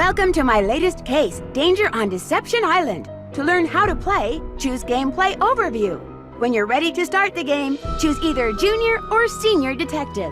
Welcome to my latest case, Danger on Deception Island. To learn how to play, choose Gameplay Overview. When you're ready to start the game, choose either Junior or Senior Detective.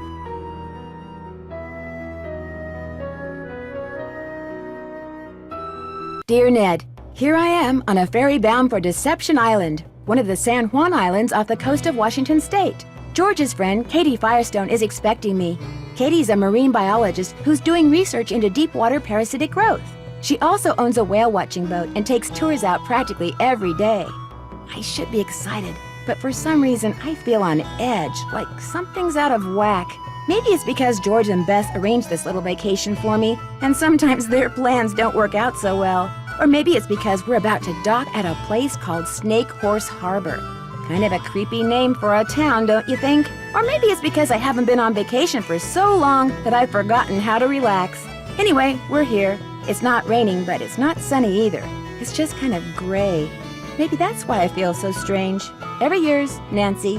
Dear Ned, here I am on a ferry bound for Deception Island, one of the San Juan Islands off the coast of Washington State. George's friend, Katie Firestone, is expecting me. Katie's a marine biologist who's doing research into deep-water parasitic growth. She also owns a whale-watching boat and takes tours out practically every day. I should be excited, but for some reason I feel on edge, like something's out of whack. Maybe it's because George and Beth arranged this little vacation for me, and sometimes their plans don't work out so well. Or maybe it's because we're about to dock at a place called Snake Horse Harbor. Kind of a creepy name for a town, don't you think? Or maybe it's because I haven't been on vacation for so long that I've forgotten how to relax. Anyway, we're here. It's not raining, but it's not sunny either. It's just kind of gray. Maybe that's why I feel so strange. Ever yours, Nancy.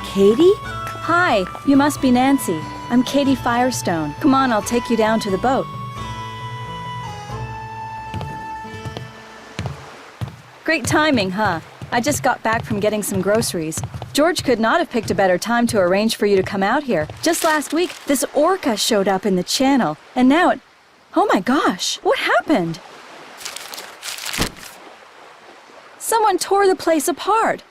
Katie? Hi, you must be Nancy. I'm Katie Firestone. Come on, I'll take you down to the boat. Great timing, huh? I just got back from getting some groceries. George could not have picked a better time to arrange for you to come out here. Just last week, this orca showed up in the channel, and now it... Oh my gosh, what happened? Someone tore the place apart.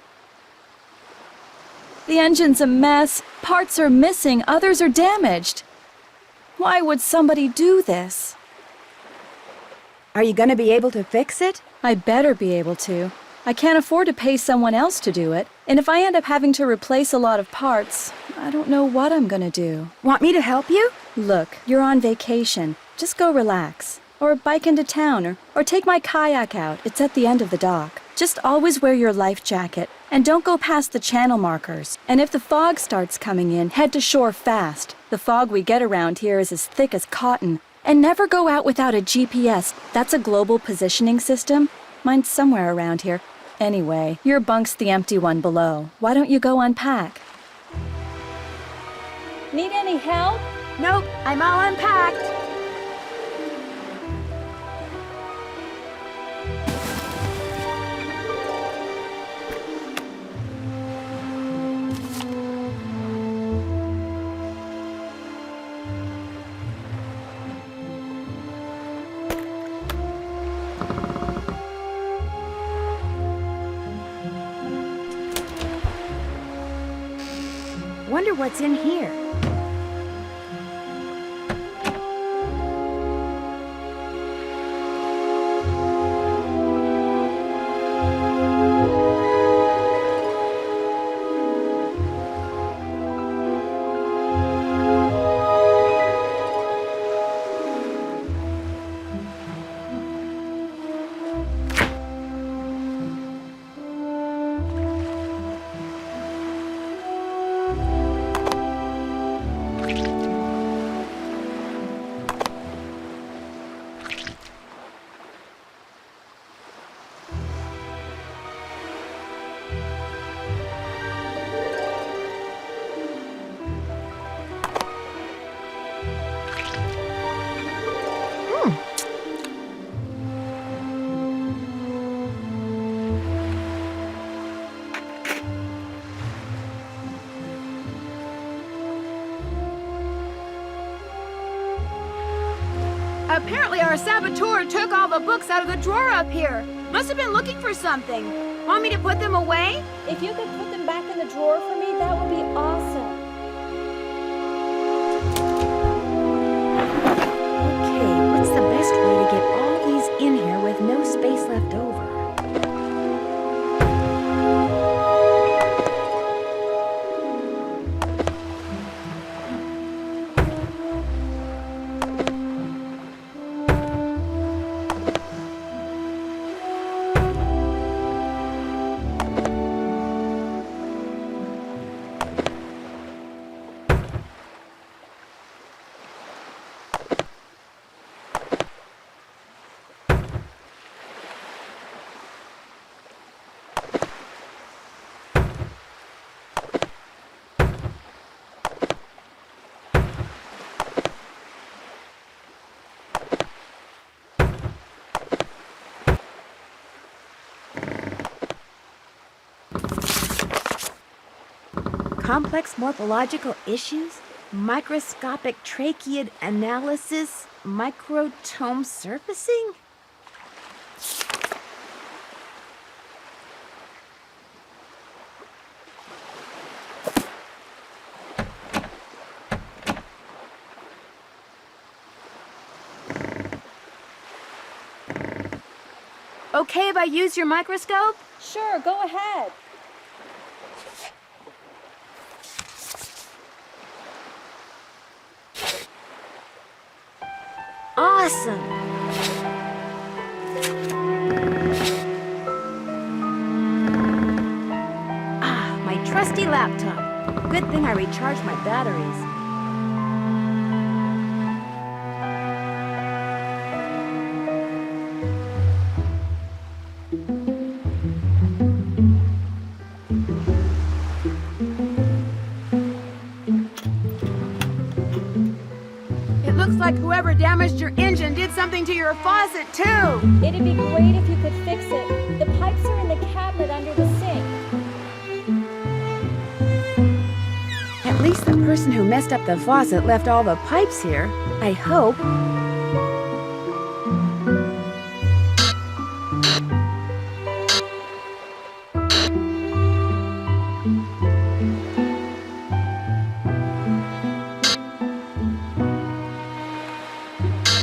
The engine's a mess, parts are missing, others are damaged. Why would somebody do this? Are you gonna be able to fix it? I better be able to. I can't afford to pay someone else to do it, and if I end up having to replace a lot of parts, I don't know what I'm gonna do. Want me to help you? Look, you're on vacation. Just go relax. Or bike into town, or take my kayak out. It's at the end of the dock. Just always wear your life jacket, and don't go past the channel markers. And if the fog starts coming in, head to shore fast. The fog we get around here is as thick as cotton. And never go out without a GPS. That's a global positioning system. Mine's somewhere around here. Anyway, your bunk's the empty one below. Why don't you go unpack? Need any help? Nope, I'm all unpacked. Wonder what's in here. Apparently our saboteur took all the books out of the drawer up here. Must have been looking for something. Want me to put them away? If you could put them back in the drawer for me, that would be awesome. Okay, what's the best way to get all these in here with no space left over? complex morphological issues, microscopic tracheid analysis, microtome surfacing? Okay if I use your microscope? Sure, go ahead. Awesome! Ah, my trusty laptop. Good thing I recharged my batteries. It looks like whoever damaged your engine did something to your faucet, too! It'd be great if you could fix it. The pipes are in the cabinet under the sink. At least the person who messed up the faucet left all the pipes here. I hope.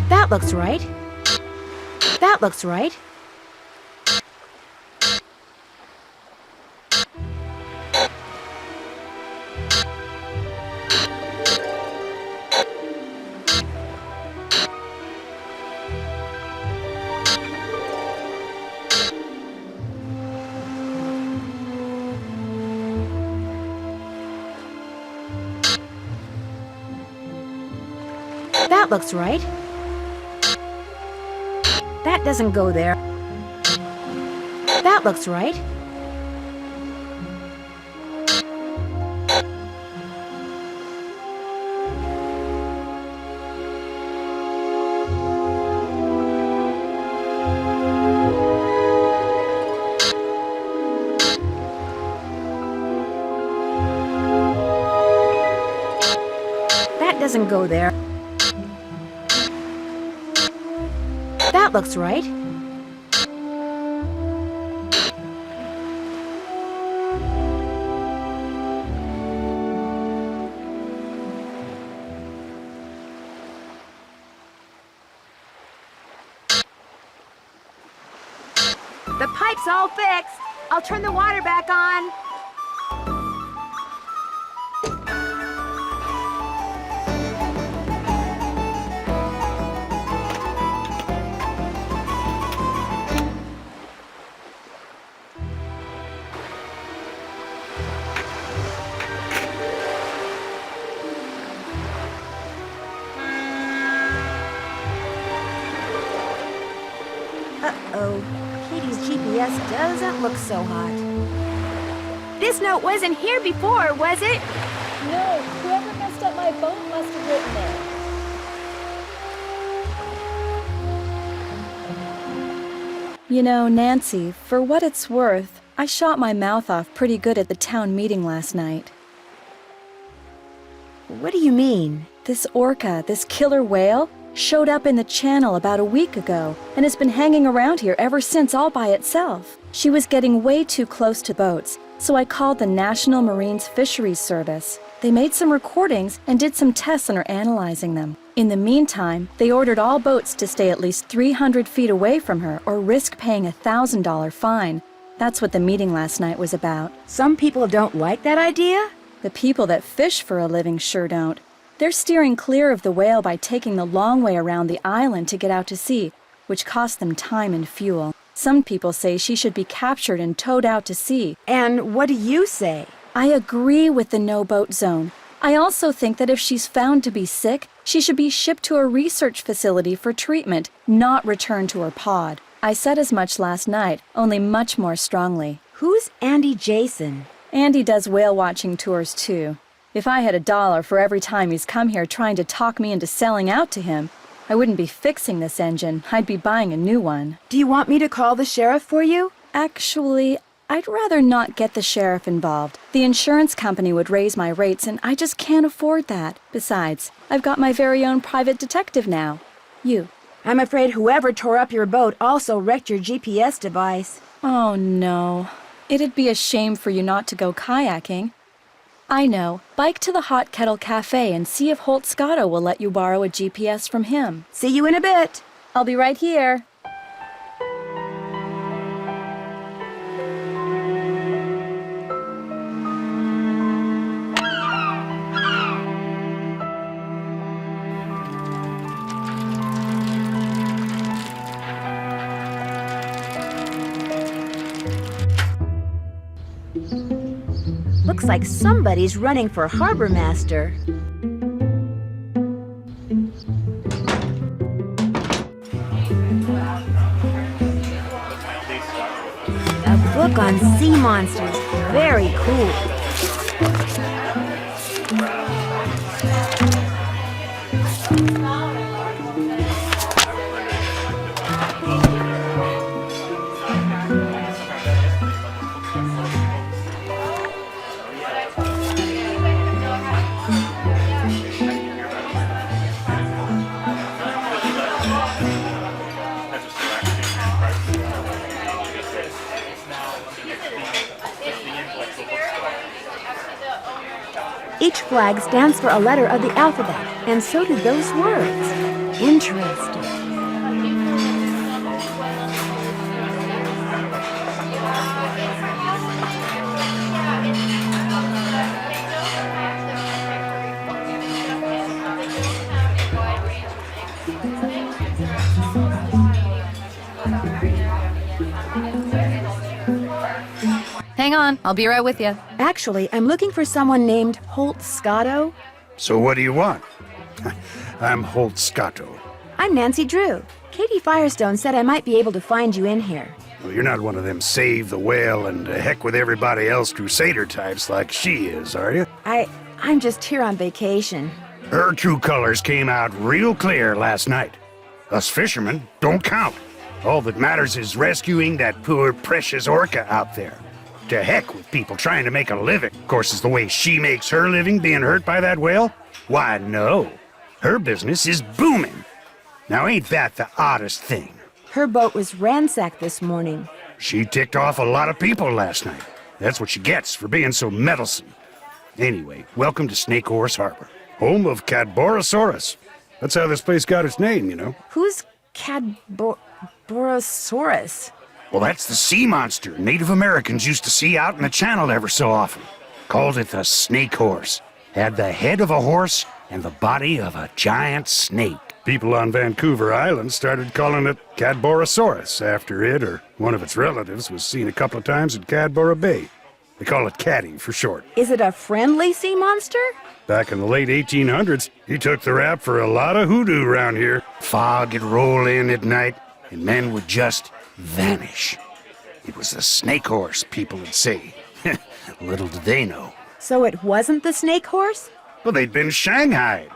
That looks right. That looks right. That looks right. That doesn't go there. That looks right. That doesn't go there. That looks right. The pipe's all fixed. I'll turn the water back on. Uh-oh. Katie's GPS doesn't look so hot. This note wasn't here before, was it? No, whoever messed up my boat must have written it. You know, Nancy, for what it's worth, I shot my mouth off pretty good at the town meeting last night. What do you mean? This orca, this killer whale, showed up in the channel about a week ago and has been hanging around here ever since all by itself. She was getting way too close to boats, so I called the National Marines Fisheries Service. They made some recordings and did some tests and are analyzing them. In the meantime, they ordered all boats to stay at least 300 feet away from her or risk paying a $1,000 fine. That's what the meeting last night was about. Some people don't like that idea? The people that fish for a living sure don't. They're steering clear of the whale by taking the long way around the island to get out to sea, which costs them time and fuel. Some people say she should be captured and towed out to sea. And what do you say? I agree with the no-boat zone. I also think that if she's found to be sick, she should be shipped to a research facility for treatment, not returned to her pod. I said as much last night, only much more strongly. Who's Andy Jason? Andy does whale-watching tours, too. If I had $1 for every time he's come here trying to talk me into selling out to him, I wouldn't be fixing this engine. I'd be buying a new one. Do you want me to call the sheriff for you? Actually, I'd rather not get the sheriff involved. The insurance company would raise my rates, and I just can't afford that. Besides, I've got my very own private detective now. You. I'm afraid whoever tore up your boat also wrecked your GPS device. Oh, no. It'd be a shame for you not to go kayaking. I know. Bike to the Hot Kettle Cafe and see if Holt Scotto will let you borrow a GPS from him. See you in a bit. I'll be right here. Looks like somebody's running for harbor master. A book on sea monsters. Very cool. Each flag stands for a letter of the alphabet, and so do those words. Interesting. Hang on, I'll be right with you. Actually, I'm looking for someone named Holt Scotto. So what do you want? I'm Holt Scotto. I'm Nancy Drew. Katie Firestone said I might be able to find you in here. Well, you're not one of them save the whale and heck with everybody else crusader types like she is, are you? I'm just here on vacation. Her true colors came out real clear last night. Us fishermen don't count. All that matters is rescuing that poor precious orca out there. To heck with people trying to make a living. Of course, is the way she makes her living being hurt by that whale? Why, no. Her business is booming. Now, ain't that the oddest thing? Her boat was ransacked this morning. She ticked off a lot of people last night. That's what she gets for being so meddlesome. Anyway, welcome to Snake Horse Harbor, home of Cadborosaurus. That's how this place got its name, you know. Who's Cadborosaurus? Well, that's the sea monster Native Americans used to see out in the channel ever so often. Called it the snake horse. Had the head of a horse and the body of a giant snake. People on Vancouver Island started calling it Cadborosaurus after it or one of its relatives was seen a couple of times at Cadboro Bay. They call it Caddy for short. Is it a friendly sea monster? Back in the late 1800s, he took the rap for a lot of hoodoo around here. Fog would roll in at night, and men would just vanish. It was the snake horse, people would say. Little did they know. So it wasn't the snake horse? Well, they'd been shanghaied.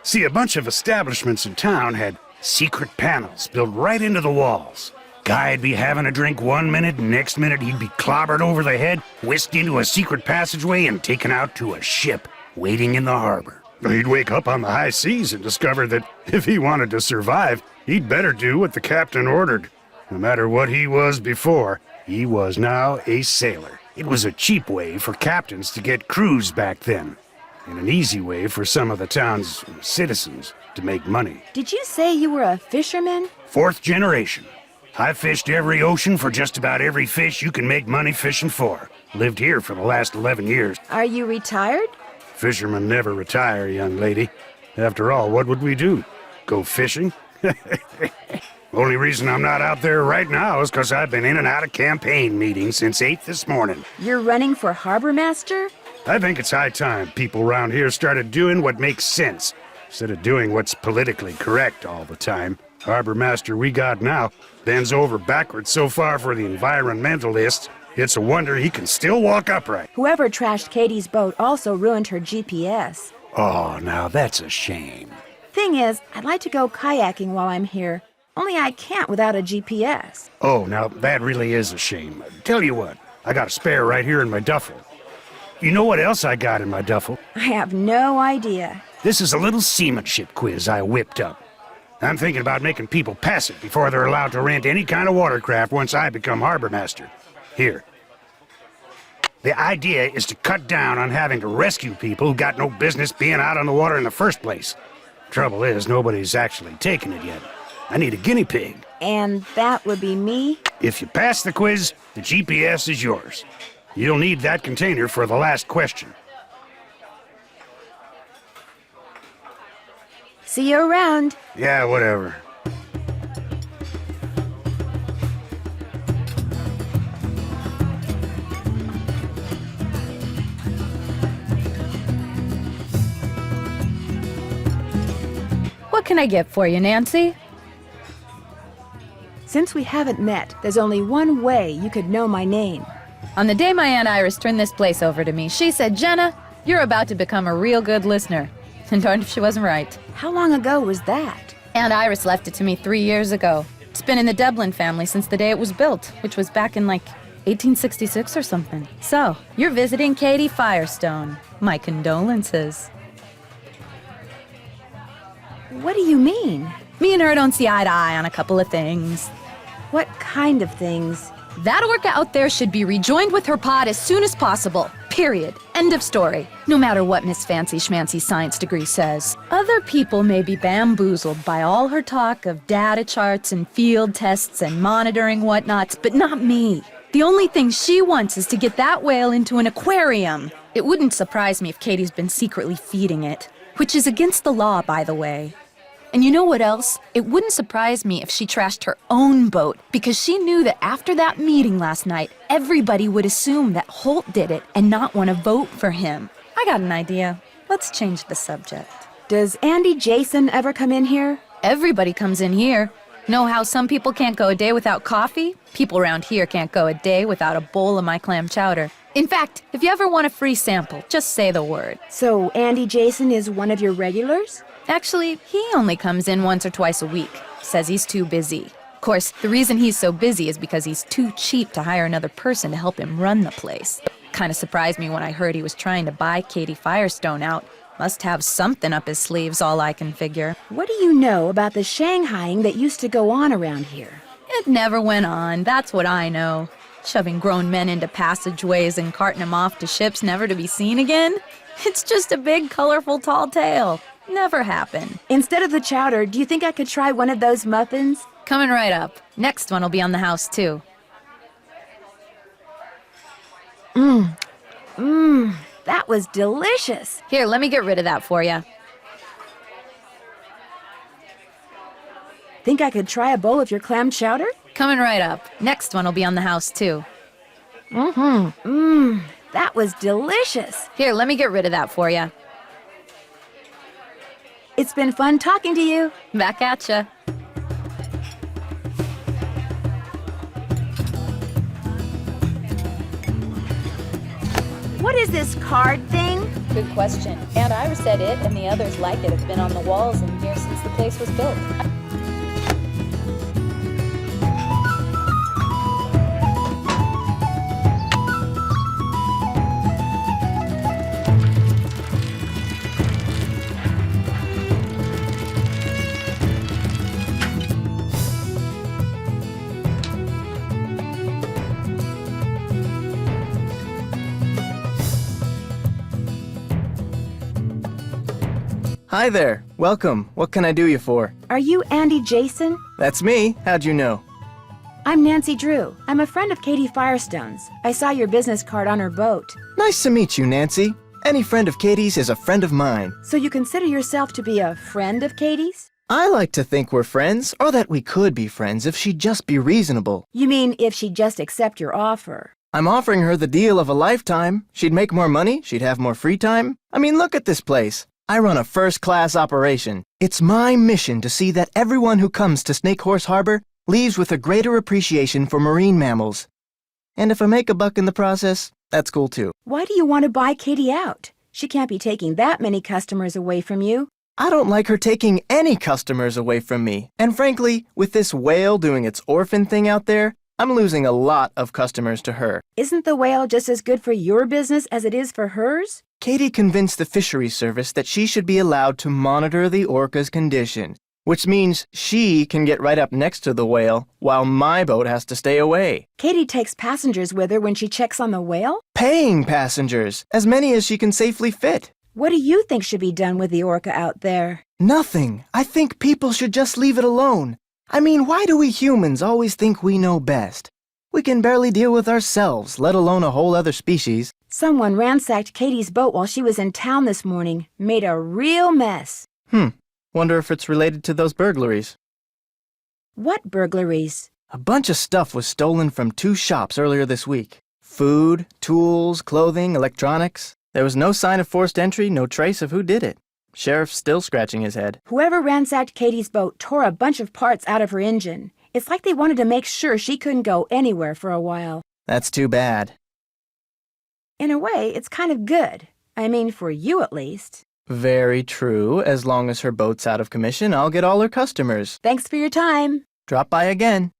See, a bunch of establishments in town had secret panels built right into the walls. Guy'd be having a drink one minute, and next minute he'd be clobbered over the head, whisked into a secret passageway, and taken out to a ship waiting in the harbor. He'd wake up on the high seas and discover that if he wanted to survive, he'd better do what the captain ordered. No matter what he was before, he was now a sailor. It was a cheap way for captains to get crews back then, and an easy way for some of the town's citizens to make money. Did you say you were a fisherman? 4th generation. I fished every ocean for just about every fish you can make money fishing for. Lived here for the last 11 years. Are you retired? Fishermen never retire, young lady. After all, what would we do? Go fishing? Only reason I'm not out there right now is because I've been in and out of campaign meetings since 8 this morning. You're running for harbor master? I think it's high time people around here started doing what makes sense, instead of doing what's politically correct all the time. Harbor master we got now bends over backwards so far for the environmentalists, it's a wonder he can still walk upright. Whoever trashed Katie's boat also ruined her GPS. Oh, now that's a shame. Thing is, I'd like to go kayaking while I'm here. Only I can't without a GPS. Oh, now that really is a shame. Tell you what, I got a spare right here in my duffel. You know what else I got in my duffel? I have no idea. This is a little seamanship quiz I whipped up. I'm thinking about making people pass it before they're allowed to rent any kind of watercraft once I become harbor master. Here. The idea is to cut down on having to rescue people who got no business being out on the water in the first place. Trouble is, nobody's actually taken it yet. I need a guinea pig. And that would be me? If you pass the quiz, the GPS is yours. You'll need that container for the last question. See you around. Yeah, whatever. What can I get for you, Nancy? Since we haven't met, there's only one way you could know my name. On the day my Aunt Iris turned this place over to me, she said, "Jenna, you're about to become a real good listener." And darned if she wasn't right. How long ago was that? Aunt Iris left it to me 3 years ago. It's been in the Dublin family since the day it was built, which was back in, 1866 or something. So, you're visiting Katie Firestone. My condolences. What do you mean? Me and her don't see eye to eye on a couple of things. What kind of things? That orca out there should be rejoined with her pod as soon as possible. Period. End of story. No matter what Miss Fancy Schmancy's science degree says. Other people may be bamboozled by all her talk of data charts and field tests and monitoring whatnots, but not me. The only thing she wants is to get that whale into an aquarium. It wouldn't surprise me if Katie's been secretly feeding it, which is against the law, by the way. And you know what else? It wouldn't surprise me if she trashed her own boat, because she knew that after that meeting last night, everybody would assume that Holt did it and not want to vote for him. I got an idea. Let's change the subject. Does Andy Jason ever come in here? Everybody comes in here. Know how some people can't go a day without coffee? People around here can't go a day without a bowl of my clam chowder. In fact, if you ever want a free sample, just say the word. So Andy Jason is one of your regulars? Actually, he only comes in once or twice a week. Says he's too busy. Of course, the reason he's so busy is because he's too cheap to hire another person to help him run the place. Kinda surprised me when I heard he was trying to buy Katie Firestone out. Must have something up his sleeves, all I can figure. What do you know about the Shanghaiing that used to go on around here? It never went on, that's what I know. Shoving grown men into passageways and carting them off to ships never to be seen again? It's just a big, colorful, tall tale. Never happened. Instead of the chowder, do you think I could try one of those muffins? Coming right up. Next one will be on the house, too. That was delicious. Here, let me get rid of that for you. Think I could try a bowl of your clam chowder? Coming right up. Next one will be on the house, too. That was delicious. Here, let me get rid of that for you. It's been fun talking to you. Back at ya. What is this card thing? Good question. Aunt Iris said it and the others like it have been on the walls in here since the place was built. Hi there. Welcome. What can I do you for? Are you Andy Jason? That's me. How'd you know? I'm Nancy Drew. I'm a friend of Katie Firestone's. I saw your business card on her boat. Nice to meet you, Nancy. Any friend of Katie's is a friend of mine. So you consider yourself to be a friend of Katie's? I like to think we're friends, or that we could be friends if she'd just be reasonable. You mean if she'd just accept your offer? I'm offering her the deal of a lifetime. She'd make more money, she'd have more free time. I mean, look at this place. I run a first-class operation. It's my mission to see that everyone who comes to Snake Horse Harbor leaves with a greater appreciation for marine mammals. And if I make a buck in the process, that's cool too. Why do you want to buy Katie out? She can't be taking that many customers away from you. I don't like her taking any customers away from me. And frankly, with this whale doing its orphan thing out there, I'm losing a lot of customers to her. Isn't the whale just as good for your business as it is for hers? Katie convinced the fisheries service that she should be allowed to monitor the orca's condition, which means she can get right up next to the whale while my boat has to stay away. Katie takes passengers with her when she checks on the whale? Paying passengers, as many as she can safely fit. What do you think should be done with the orca out there? Nothing. I think people should just leave it alone. I mean, why do we humans always think we know best? We can barely deal with ourselves, let alone a whole other species. Someone ransacked Katie's boat while she was in town this morning. Made a real mess. Wonder if it's related to those burglaries. What burglaries? A bunch of stuff was stolen from 2 shops earlier this week. Food, tools, clothing, electronics. There was no sign of forced entry, no trace of who did it. Sheriff's still scratching his head. Whoever ransacked Katie's boat tore a bunch of parts out of her engine. It's like they wanted to make sure she couldn't go anywhere for a while. That's too bad. In a way, it's kind of good. I mean, for you at least. Very true. As long as her boat's out of commission, I'll get all her customers. Thanks for your time. Drop by again.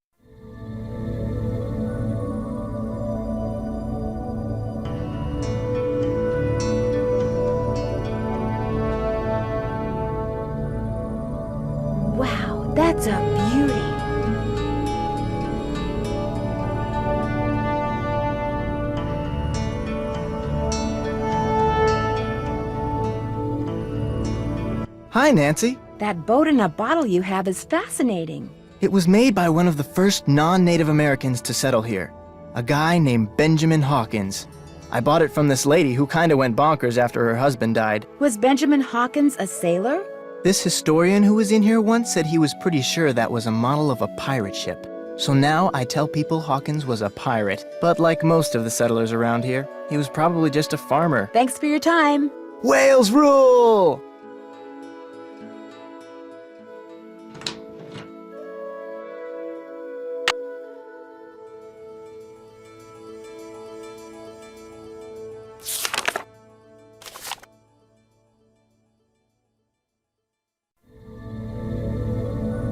Wow, that's a beauty. Hi, Nancy. That boat in a bottle you have is fascinating. It was made by one of the first non-Native Americans to settle here, a guy named Benjamin Hawkins. I bought it from this lady who kinda went bonkers after her husband died. Was Benjamin Hawkins a sailor? This historian who was in here once said he was pretty sure that was a model of a pirate ship. So now I tell people Hawkins was a pirate, but like most of the settlers around here, he was probably just a farmer. Thanks for your time. Whales rule!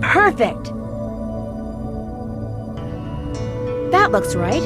Perfect! That looks right.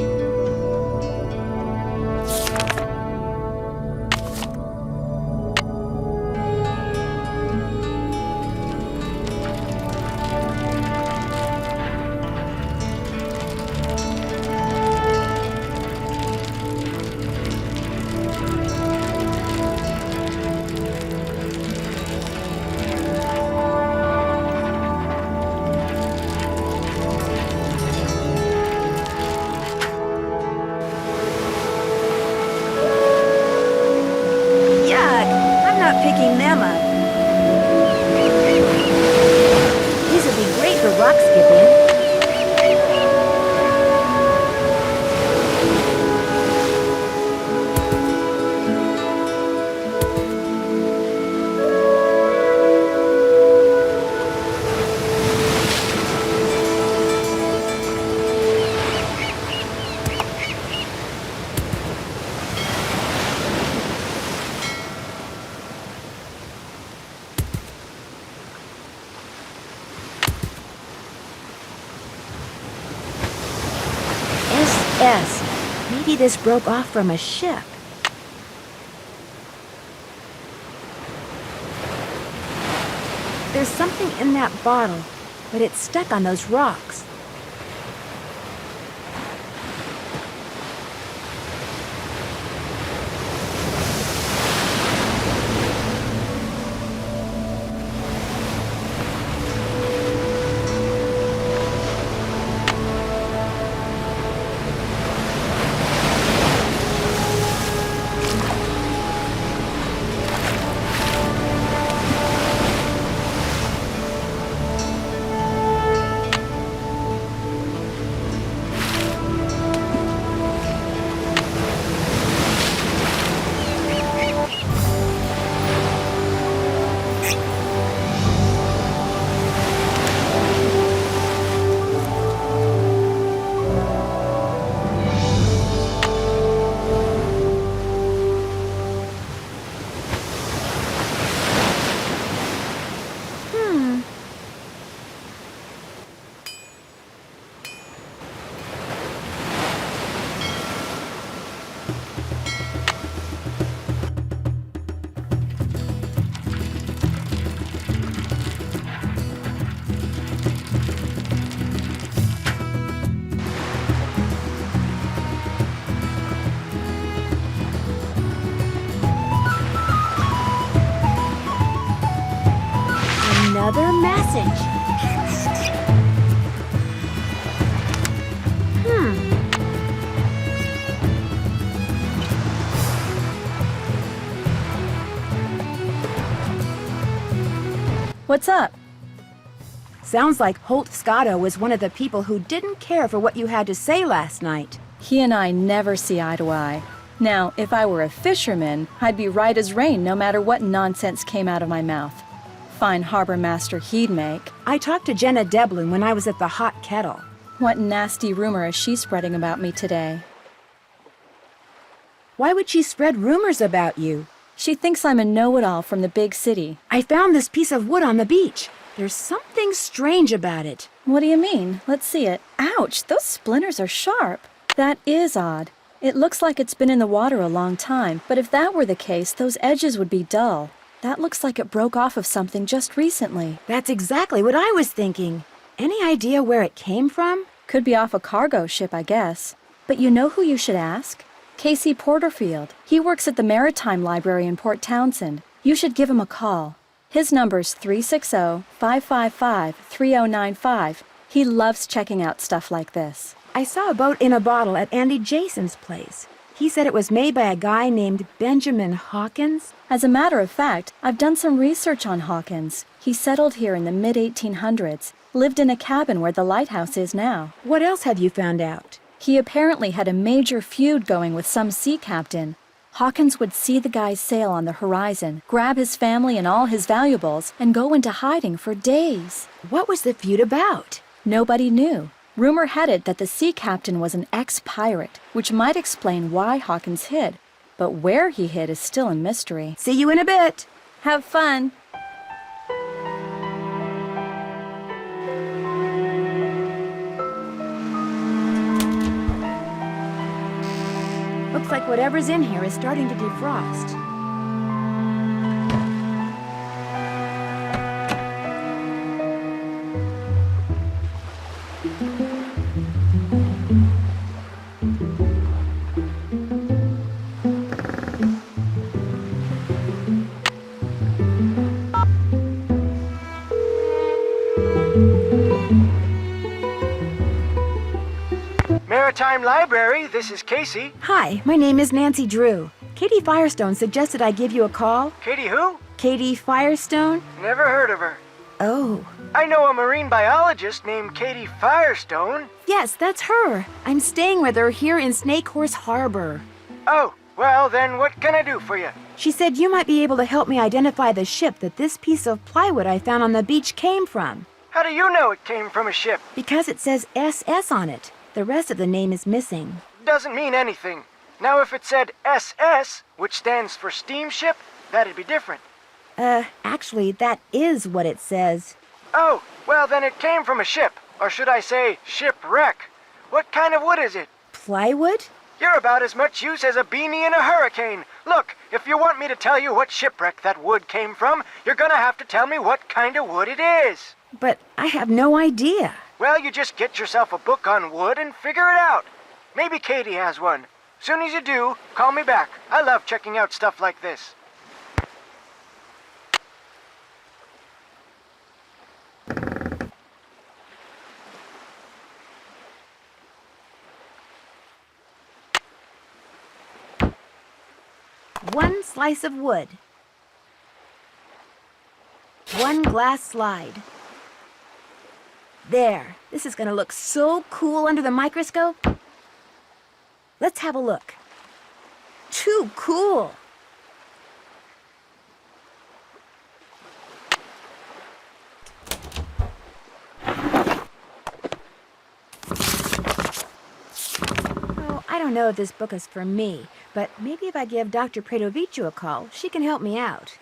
Picking them up. These would be great for rock skipping. Maybe this broke off from a ship. There's something in that bottle, but it's stuck on those rocks. Another message. What's up? Sounds like Holt Scotto was one of the people who didn't care for what you had to say last night. He and I never see eye to eye. Now, if I were a fisherman, I'd be right as rain no matter what nonsense came out of my mouth. Fine harbor master he'd make. I talked to Jenna Devlin when I was at the Hot Kettle. What nasty rumor is she spreading about me today? Why would she spread rumors about you? She thinks I'm a know-it-all from the big city. I found this piece of wood on the beach. There's something strange about it. What do you mean? Let's see it. Ouch, those splinters are sharp. That is odd. It looks like it's been in the water a long time, but if that were the case, those edges would be dull. That looks like it broke off of something just recently. That's exactly what I was thinking. Any idea where it came from? Could be off a cargo ship, I guess. But you know who you should ask? Casey Porterfield. He works at the Maritime Library in Port Townsend. You should give him a call. His number's 360-555-3095. He loves checking out stuff like this. I saw a boat in a bottle at Andy Jason's place. He said it was made by a guy named Benjamin Hawkins. As a matter of fact, I've done some research on Hawkins. He settled here in the mid-1800s, lived in a cabin where the lighthouse is now. What else have you found out? He apparently had a major feud going with some sea captain. Hawkins would see the guy's sail on the horizon, grab his family and all his valuables, and go into hiding for days. What was the feud about? Nobody knew. Rumor had it that the sea captain was an ex-pirate, which might explain why Hawkins hid. But where he hid is still a mystery. See you in a bit. Have fun! Looks like whatever's in here is starting to defrost. Maritime Library, this is Casey. Hi, my name is Nancy Drew. Katie Firestone suggested I give you a call. Katie who? Katie Firestone? Never heard of her. Oh. I know a marine biologist named Katie Firestone. Yes, that's her. I'm staying with her here in Snake Horse Harbor. Oh, well then what can I do for you? She said you might be able to help me identify the ship that this piece of plywood I found on the beach came from. How do you know it came from a ship? Because it says SS on it. The rest of the name is missing. Doesn't mean anything. Now if it said SS, which stands for steamship, that'd be different. Actually, that is what it says. Oh, well then it came from a ship. Or should I say, shipwreck. What kind of wood is it? Plywood? You're about as much use as a beanie in a hurricane. Look, if you want me to tell you what shipwreck that wood came from, you're gonna have to tell me what kind of wood it is. But I have no idea. Well, you just get yourself a book on wood and figure it out. Maybe Katie has one. Soon as you do, call me back. I love checking out stuff like this. One slice of wood. One glass slide. There. This is going to look so cool under the microscope. Let's have a look. Too cool. Oh, I don't know if this book is for me, but maybe if I give Dr. Pradovicu a call, she can help me out.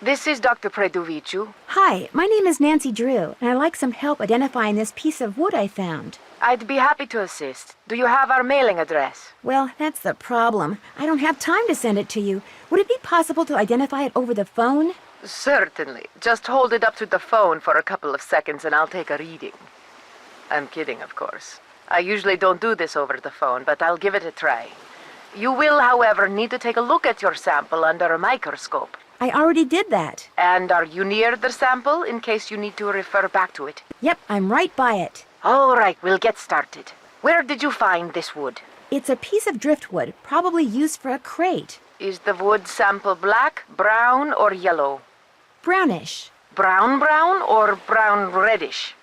This is Dr. Predoviciu. Hi, my name is Nancy Drew, and I'd like some help identifying this piece of wood I found. I'd be happy to assist. Do you have our mailing address? Well, that's the problem. I don't have time to send it to you. Would it be possible to identify it over the phone? Certainly. Just hold it up to the phone for a couple of seconds and I'll take a reading. I'm kidding, of course. I usually don't do this over the phone, but I'll give it a try. You will, however, need to take a look at your sample under a microscope. I already did that. And are you near the sample in case you need to refer back to it? Yep, I'm right by it. All right, we'll get started. Where did you find this wood? It's a piece of driftwood, probably used for a crate. Is the wood sample black, brown, or yellow? Brownish. Brown or brown reddish?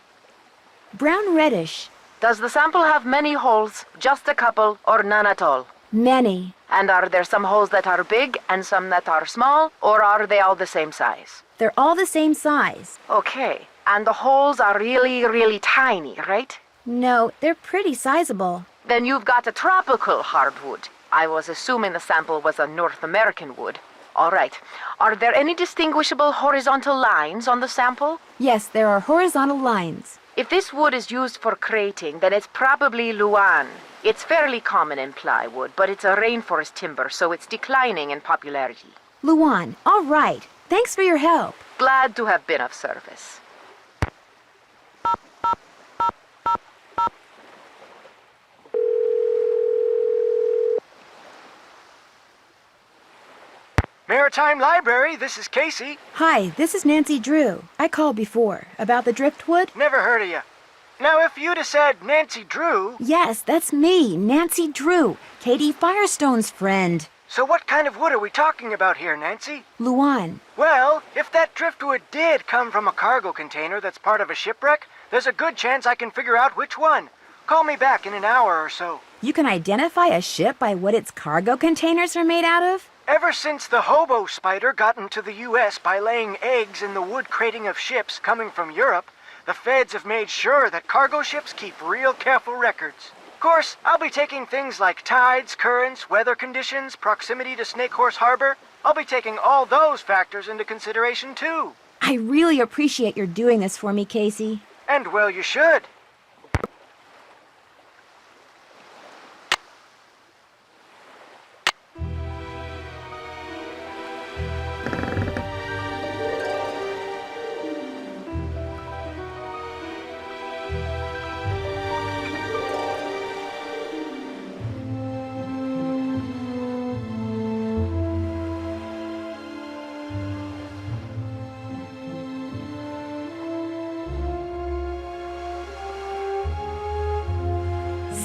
Brown reddish. Does the sample have many holes, just a couple, or none at all? Many. And are there some holes that are big and some that are small, or are they all the same size? They're all the same size. Okay, and the holes are really, really tiny, right? No, they're pretty sizable. Then you've got a tropical hardwood. I was assuming the sample was a North American wood. All right. Are there any distinguishable horizontal lines on the sample? Yes, there are horizontal lines. If this wood is used for crating, then it's probably Luan. It's fairly common in plywood, but it's a rainforest timber, so it's declining in popularity. Luan, all right. Thanks for your help. Glad to have been of service. Maritime Library, this is Casey. Hi, this is Nancy Drew. I called before. About the driftwood? Never heard of you. Now, if you'd have said Nancy Drew... Yes, that's me, Nancy Drew, Katie Firestone's friend. So what kind of wood are we talking about here, Nancy? Luan. Well, if that driftwood did come from a cargo container that's part of a shipwreck, there's a good chance I can figure out which one. Call me back in an hour or so. You can identify a ship by what its cargo containers are made out of? Ever since the hobo spider got into the U.S. by laying eggs in the wood crating of ships coming from Europe, the feds have made sure that cargo ships keep real careful records. Of course, I'll be taking things like tides, currents, weather conditions, proximity to Snake Horse Harbor. I'll be taking all those factors into consideration, too. I really appreciate your doing this for me, Casey. And well, you should.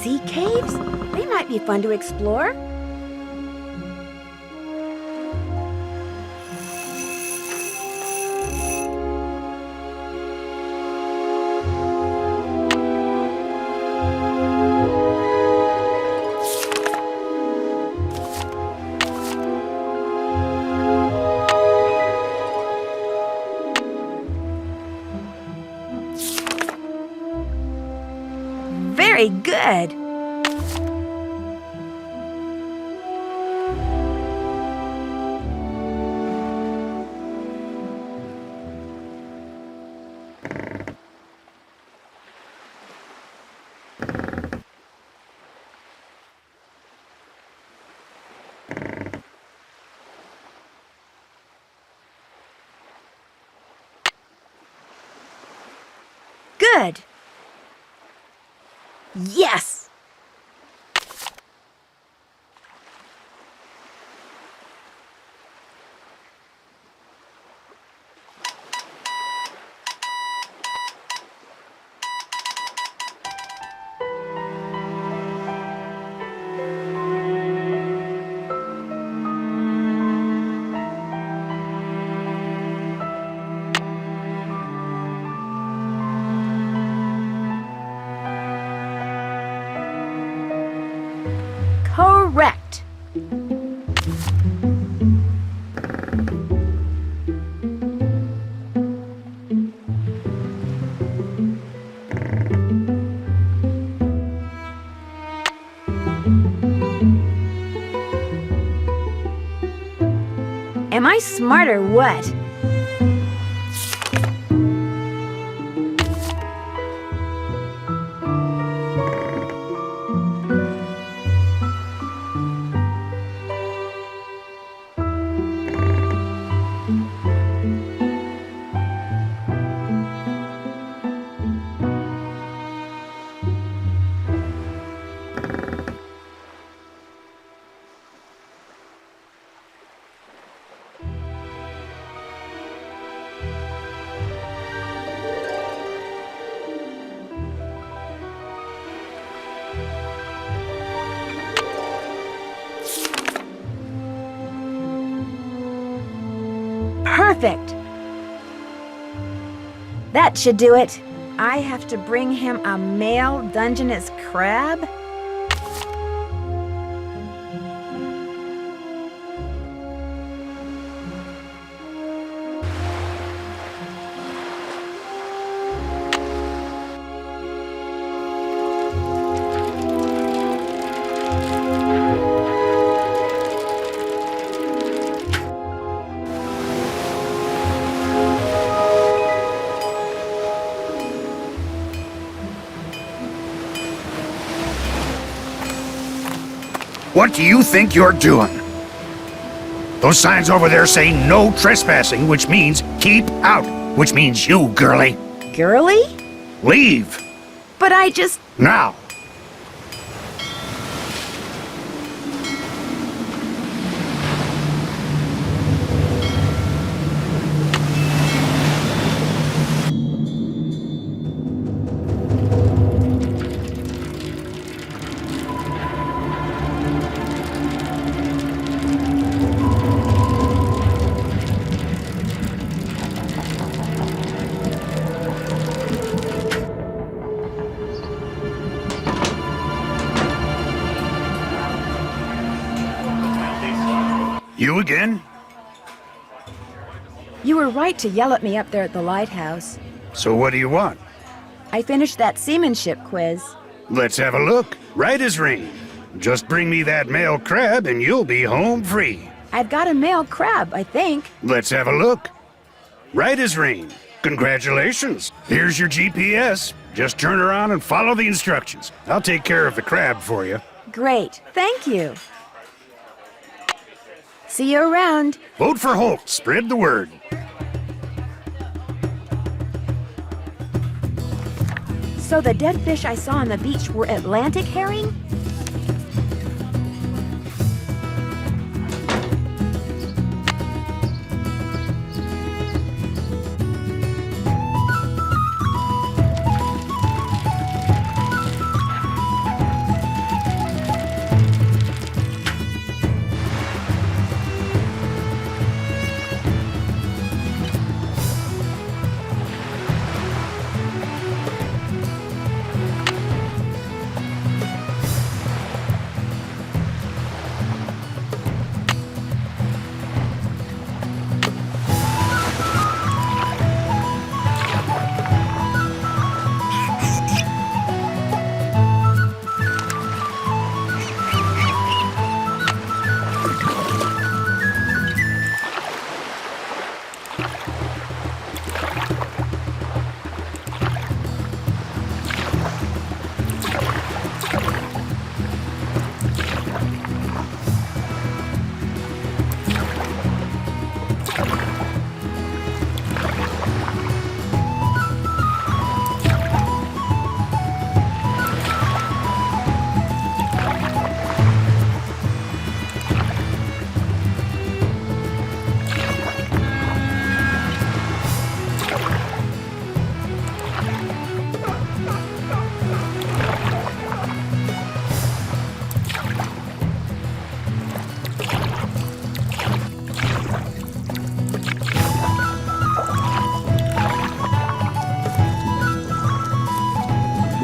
Sea caves? They might be fun to explore. Very good. Good. Yes! Correct. Am I smart or what? Perfect. That should do it. I have to bring him a male Dungeness crab? What do you think you're doing? Those signs over there say no trespassing, which means keep out, which means you, girlie. Girly? Leave. But I just... Now. You again? You were right to yell at me up there at the lighthouse. So what do you want? I finished that seamanship quiz. Let's have a look. Right as rain. Just bring me that male crab and you'll be home free. I've got a male crab, I think. Let's have a look. Right as rain. Congratulations. Here's your GPS. Just turn around and follow the instructions. I'll take care of the crab for you. Great, thank you. See you around. Vote for Holt. Spread the word. So the dead fish I saw on the beach were Atlantic herring?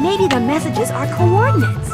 Maybe the messages are coordinates.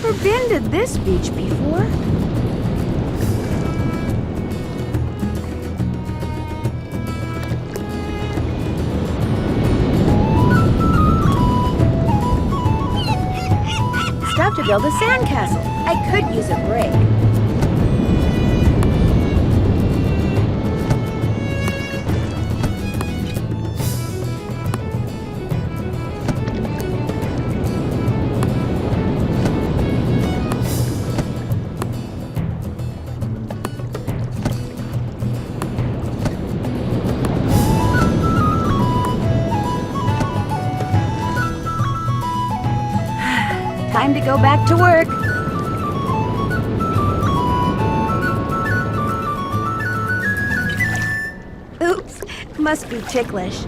never been to this beach before. Stuff to build a sandcastle. I could use a break. Time to go back to work. Oops, must be ticklish.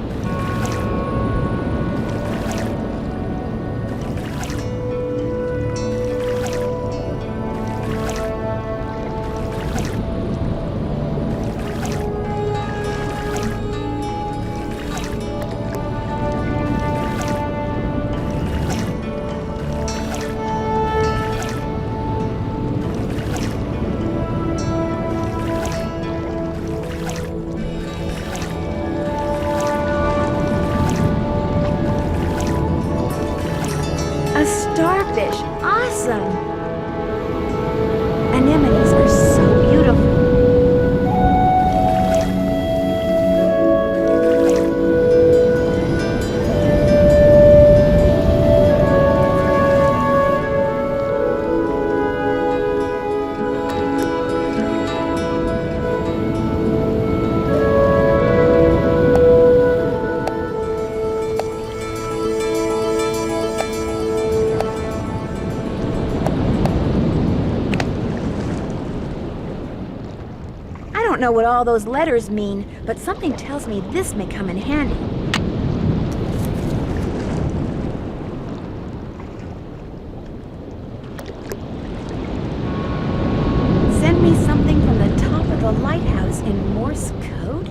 A starfish! Awesome! Anemones are so beautiful. I don't know what all those letters mean, but something tells me this may come in handy. Send me something from the top of the lighthouse in Morse code?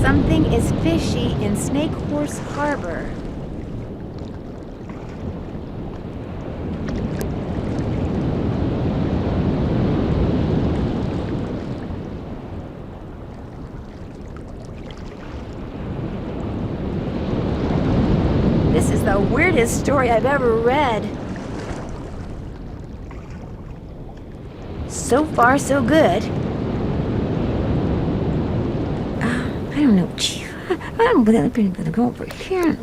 Something is fishy in Snake Horse Harbor. This is the weirdest story I've ever read. So far, so good. I don't know. I'm gonna go over here.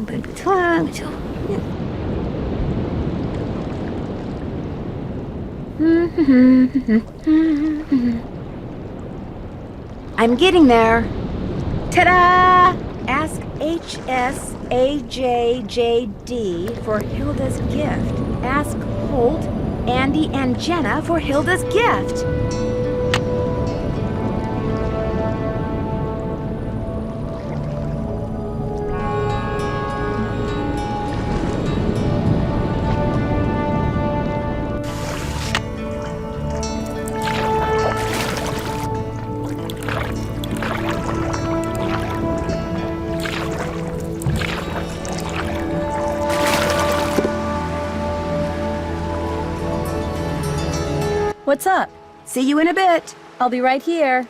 I'm getting there. Ta-da! Ask HSAJJD for Hilda's gift. Ask Holt, Andy, and Jenna for Hilda's gift. What's up? See you in a bit. I'll be right here.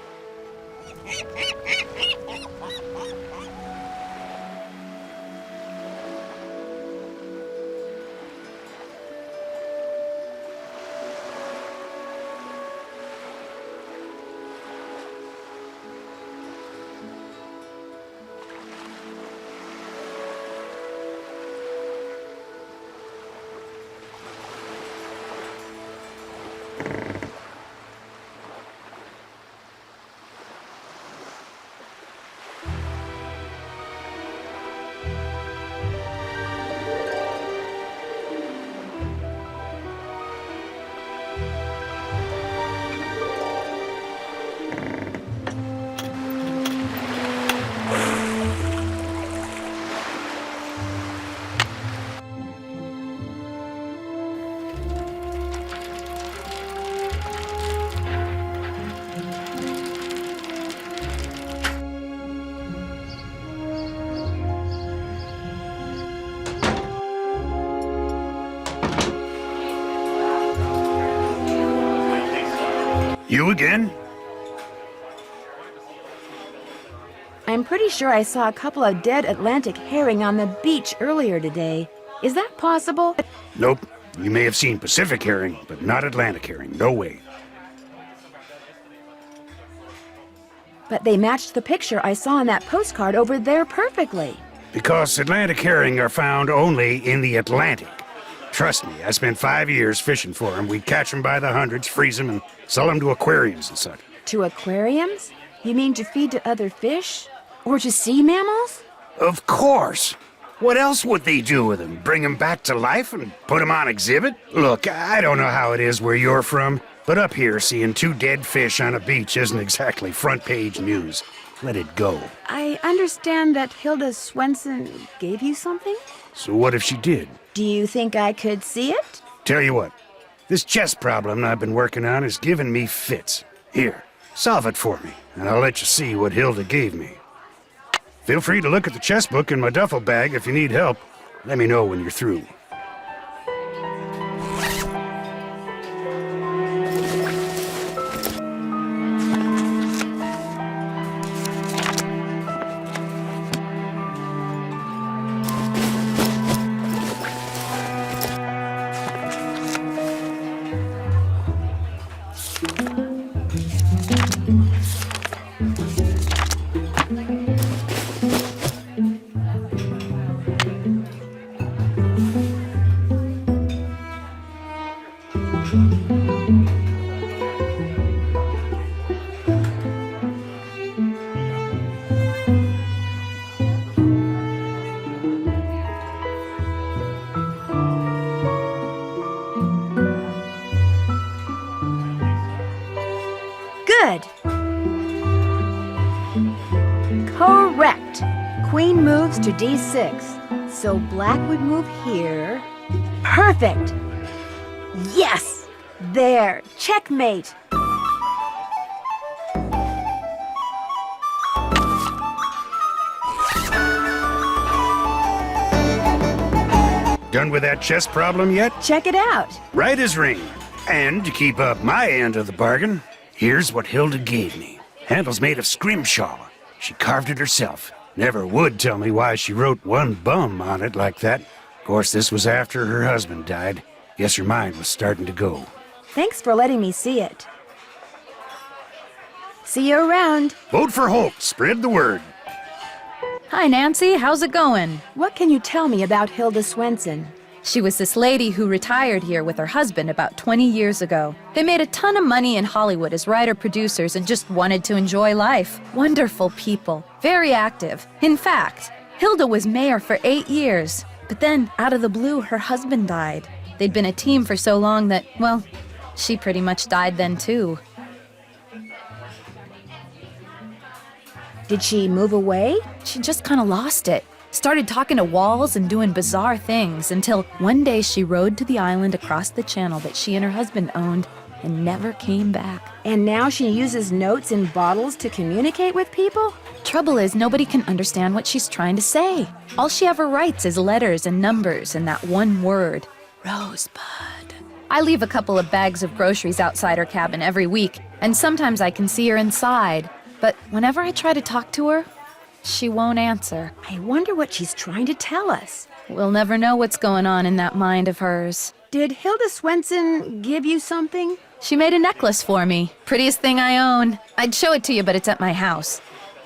You again? I'm pretty sure I saw a couple of dead Atlantic herring on the beach earlier today. Is that possible? Nope. You may have seen Pacific herring, but not Atlantic herring. No way. But they matched the picture I saw on that postcard over there perfectly. Because Atlantic herring are found only in the Atlantic. Trust me, I spent 5 years fishing for them. We'd catch them by the hundreds, freeze them, and sell them to aquariums and such. To aquariums? You mean to feed to other fish? Or to sea mammals? Of course. What else would they do with them? Bring them back to life and put them on exhibit? Look, I don't know how it is where you're from, but up here, seeing 2 dead fish on a beach isn't exactly front-page news. Let it go. I understand that Hilda Swenson gave you something? So what if she did? Do you think I could see it? Tell you what, this chess problem I've been working on is giving me fits. Here, solve it for me, and I'll let you see what Hilda gave me. Feel free to look at the chess book in my duffel bag if you need help. Let me know when you're through. Good. Correct. Queen moves to d6. So black would move here. Perfect. Yes. There. Checkmate. Done with that chess problem yet? Check it out. Right as rain. And to keep up my end of the bargain, here's what Hilda gave me. Handle's made of scrimshaw. She carved it herself. Never would tell me why she wrote one bum on it like that. Of course, this was after her husband died. Guess her mind was starting to go. Thanks for letting me see it. See you around. Vote for Holt. Spread the word. Hi, Nancy. How's it going? What can you tell me about Hilda Swenson? She was this lady who retired here with her husband about 20 years ago. They made a ton of money in Hollywood as writer-producers and just wanted to enjoy life. Wonderful people. Very active. In fact, Hilda was mayor for 8 years. But then, out of the blue, her husband died. They'd been a team for so long that, well, she pretty much died then too. Did she move away? She just kind of lost it. Started talking to walls and doing bizarre things until one day she rode to the island across the channel that she and her husband owned and never came back. And now she uses notes in bottles to communicate with people? Trouble is, nobody can understand what she's trying to say. All she ever writes is letters and numbers and that one word, Rosebud. I leave a couple of bags of groceries outside her cabin every week, and sometimes I can see her inside. But whenever I try to talk to her, she won't answer. I wonder what she's trying to tell us. We'll never know what's going on in that mind of hers. Did Hilda Swenson give you something? She made a necklace for me. Prettiest thing I own. I'd show it to you, but it's at my house.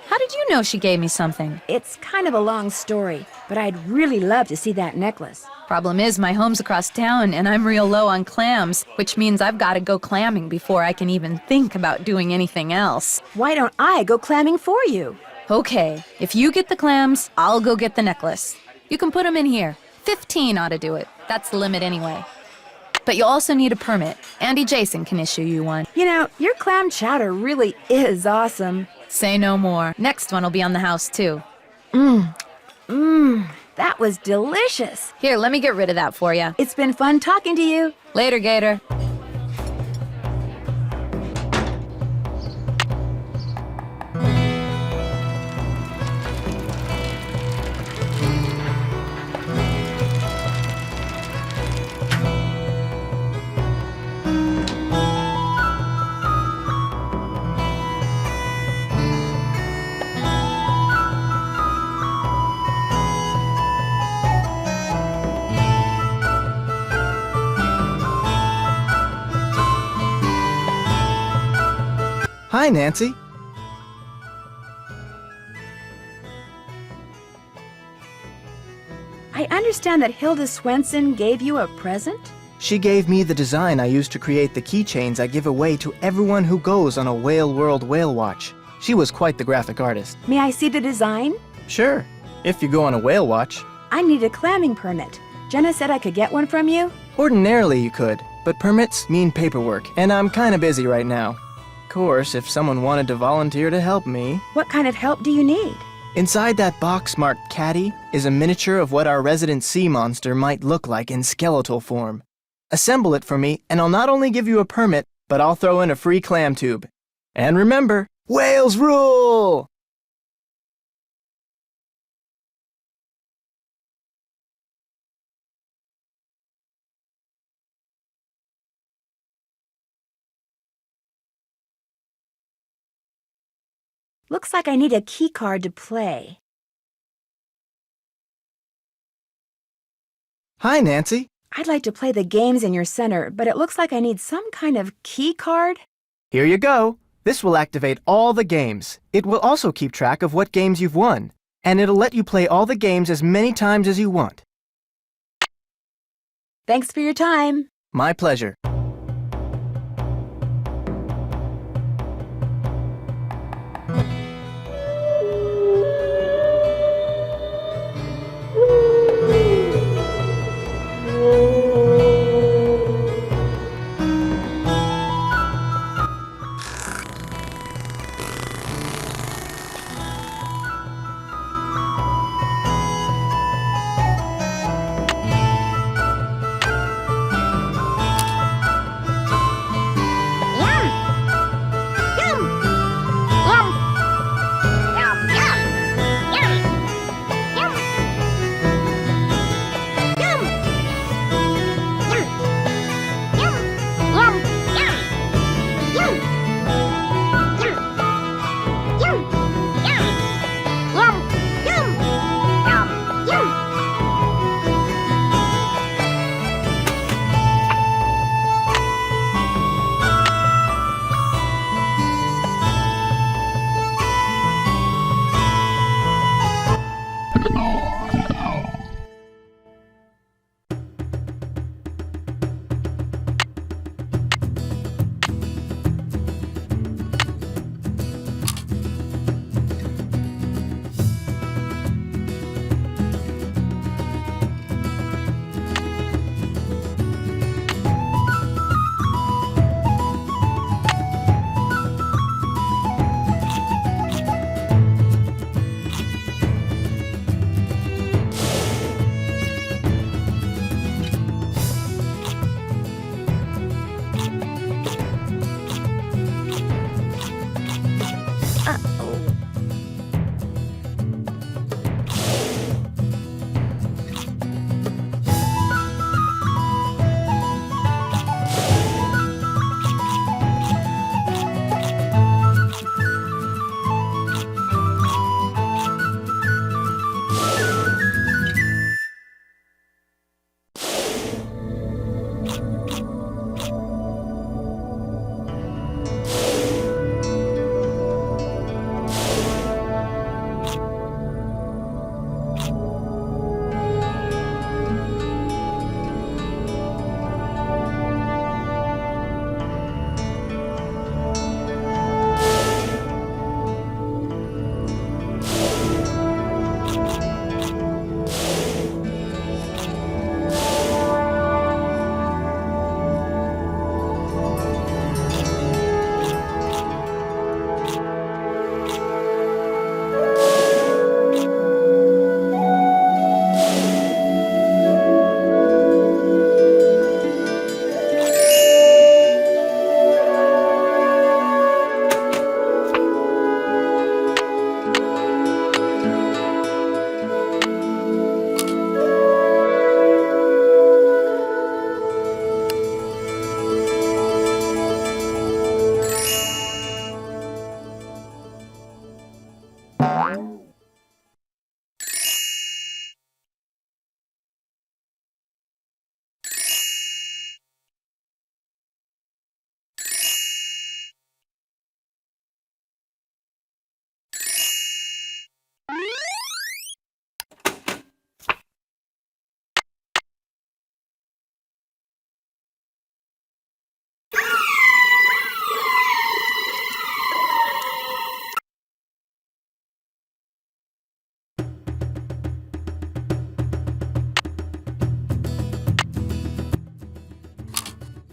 How did you know she gave me something? It's kind of a long story, but I'd really love to see that necklace. Problem is, my home's across town, and I'm real low on clams, which means I've got to go clamming before I can even think about doing anything else. Why don't I go clamming for you? Okay, if you get the clams, I'll go get the necklace. You can put them in here. 15 ought to do it. That's the limit anyway. But you'll also need a permit. Andy Jason can issue you one. You know, your clam chowder really is awesome. Say no more. Next one will be on the house, too. That was delicious. Here, let me get rid of that for you. It's been fun talking to you. Later, Gator. Hi, Nancy. I understand that Hilda Swenson gave you a present? She gave me the design I use to create the keychains I give away to everyone who goes on a Whale World Whale Watch. She was quite the graphic artist. May I see the design? Sure, if you go on a whale watch. I need a clamming permit. Jenna said I could get one from you. Ordinarily you could, but permits mean paperwork, and I'm kinda busy right now. Of course, if someone wanted to volunteer to help me... What kind of help do you need? Inside that box marked Caddy is a miniature of what our resident sea monster might look like in skeletal form. Assemble it for me, and I'll not only give you a permit, but I'll throw in a free clam tube. And remember, whales rule! Looks like I need a key card to play. Hi, Nancy. I'd like to play the games in your center, but it looks like I need some kind of key card. Here you go. This will activate all the games. It will also keep track of what games you've won, and it'll let you play all the games as many times as you want. Thanks for your time. My pleasure.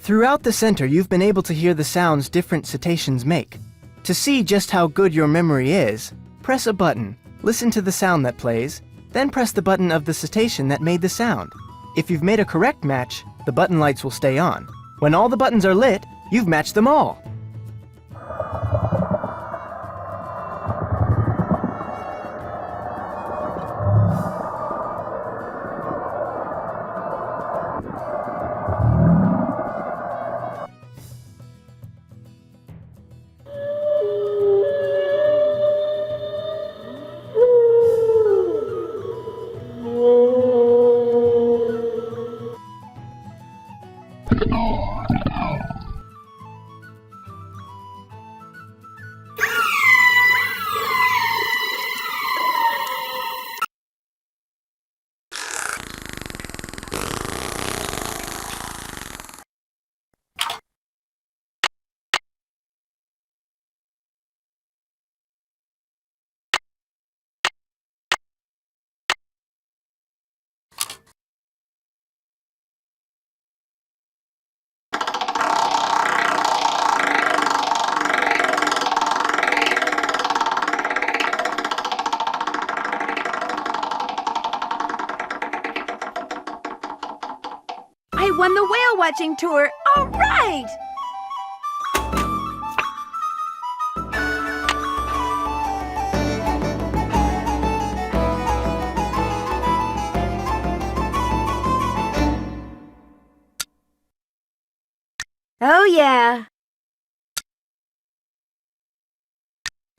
Throughout the center, you've been able to hear the sounds different cetaceans make. To see just how good your memory is, press a button, listen to the sound that plays, then press the button of the cetacean that made the sound. If you've made a correct match, the button lights will stay on. When all the buttons are lit, you've matched them all. I won the whale watching tour. All right! Oh, yeah.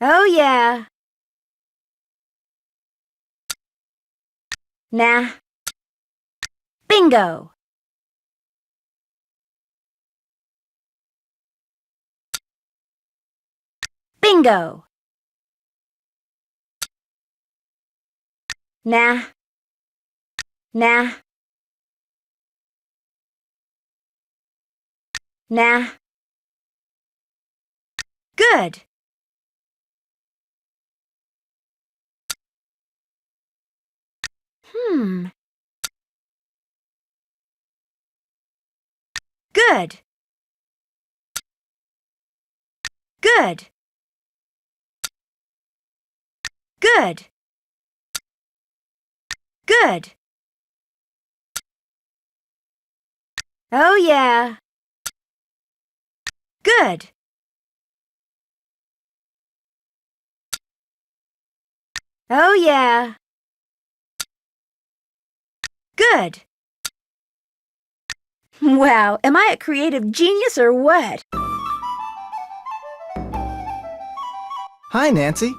Oh, yeah. Nah. Bingo! Bingo! Nah. Nah. Nah. Good. Good. Good. Good. Good. Oh, yeah. Good. Oh, yeah. Good. Wow, am I a creative genius or what? Hi, Nancy.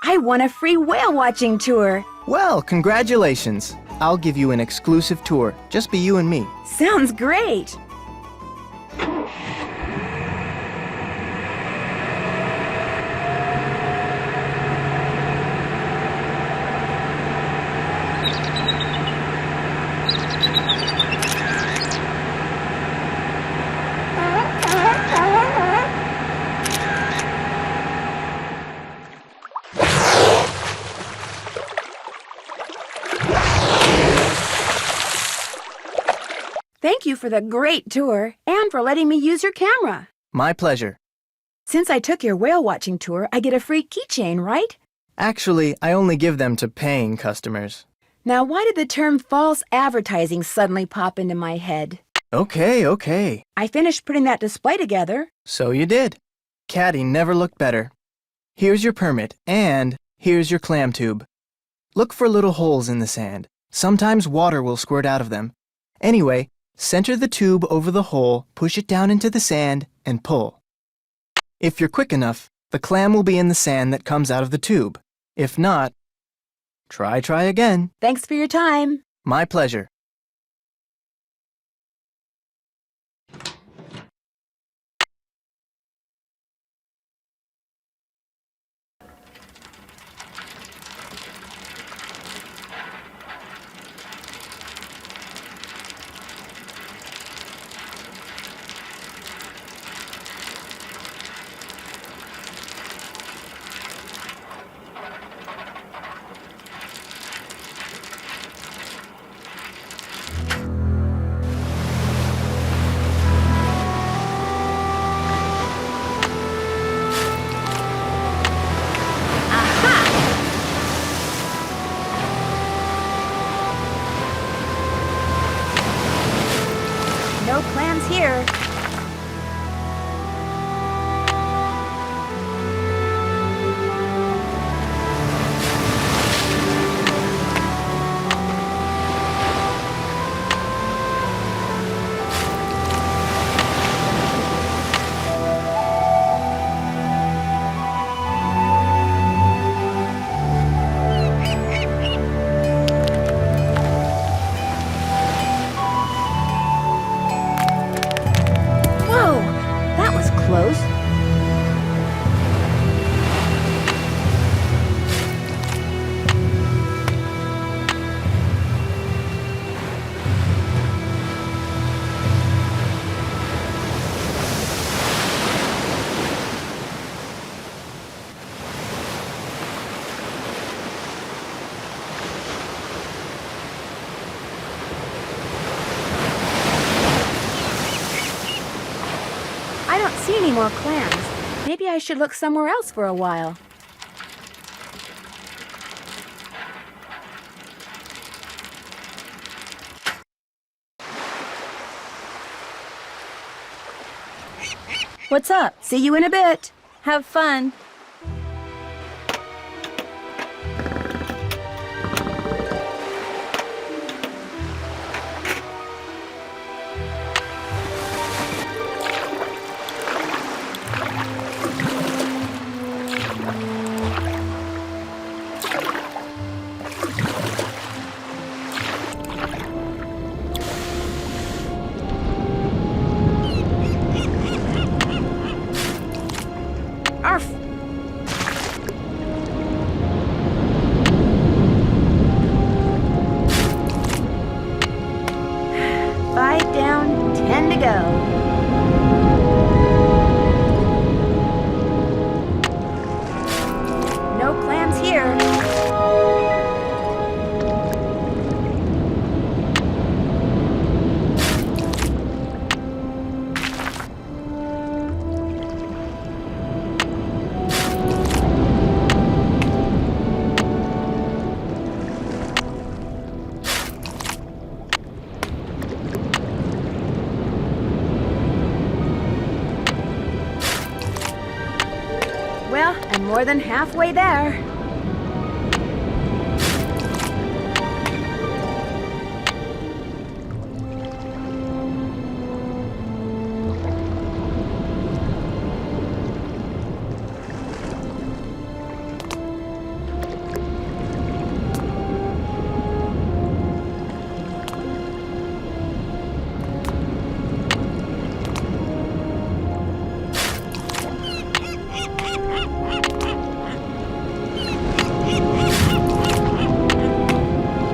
I won a free whale watching tour. Well, congratulations. I'll give you an exclusive tour. Just be you and me. Sounds great. Thank you for the great tour and for letting me use your camera. My pleasure. Since I took your whale watching tour, I get a free keychain, right? Actually, I only give them to paying customers. Now, why did the term false advertising suddenly pop into my head? Okay. I finished putting that display together. So you did. Caddy never looked better. Here's your permit, and here's your clam tube. Look for little holes in the sand. Sometimes water will squirt out of them. Anyway, center the tube over the hole, push it down into the sand, and pull. If you're quick enough, the clam will be in the sand that comes out of the tube. If not, try again. Thanks for your time. My pleasure. here. Whoa, that was close. I don't see any more clams. Maybe I should look somewhere else for a while. What's up? See you in a bit. Have fun. Arf! Five down, 10 to go. No clams here. Well, I'm more than halfway there.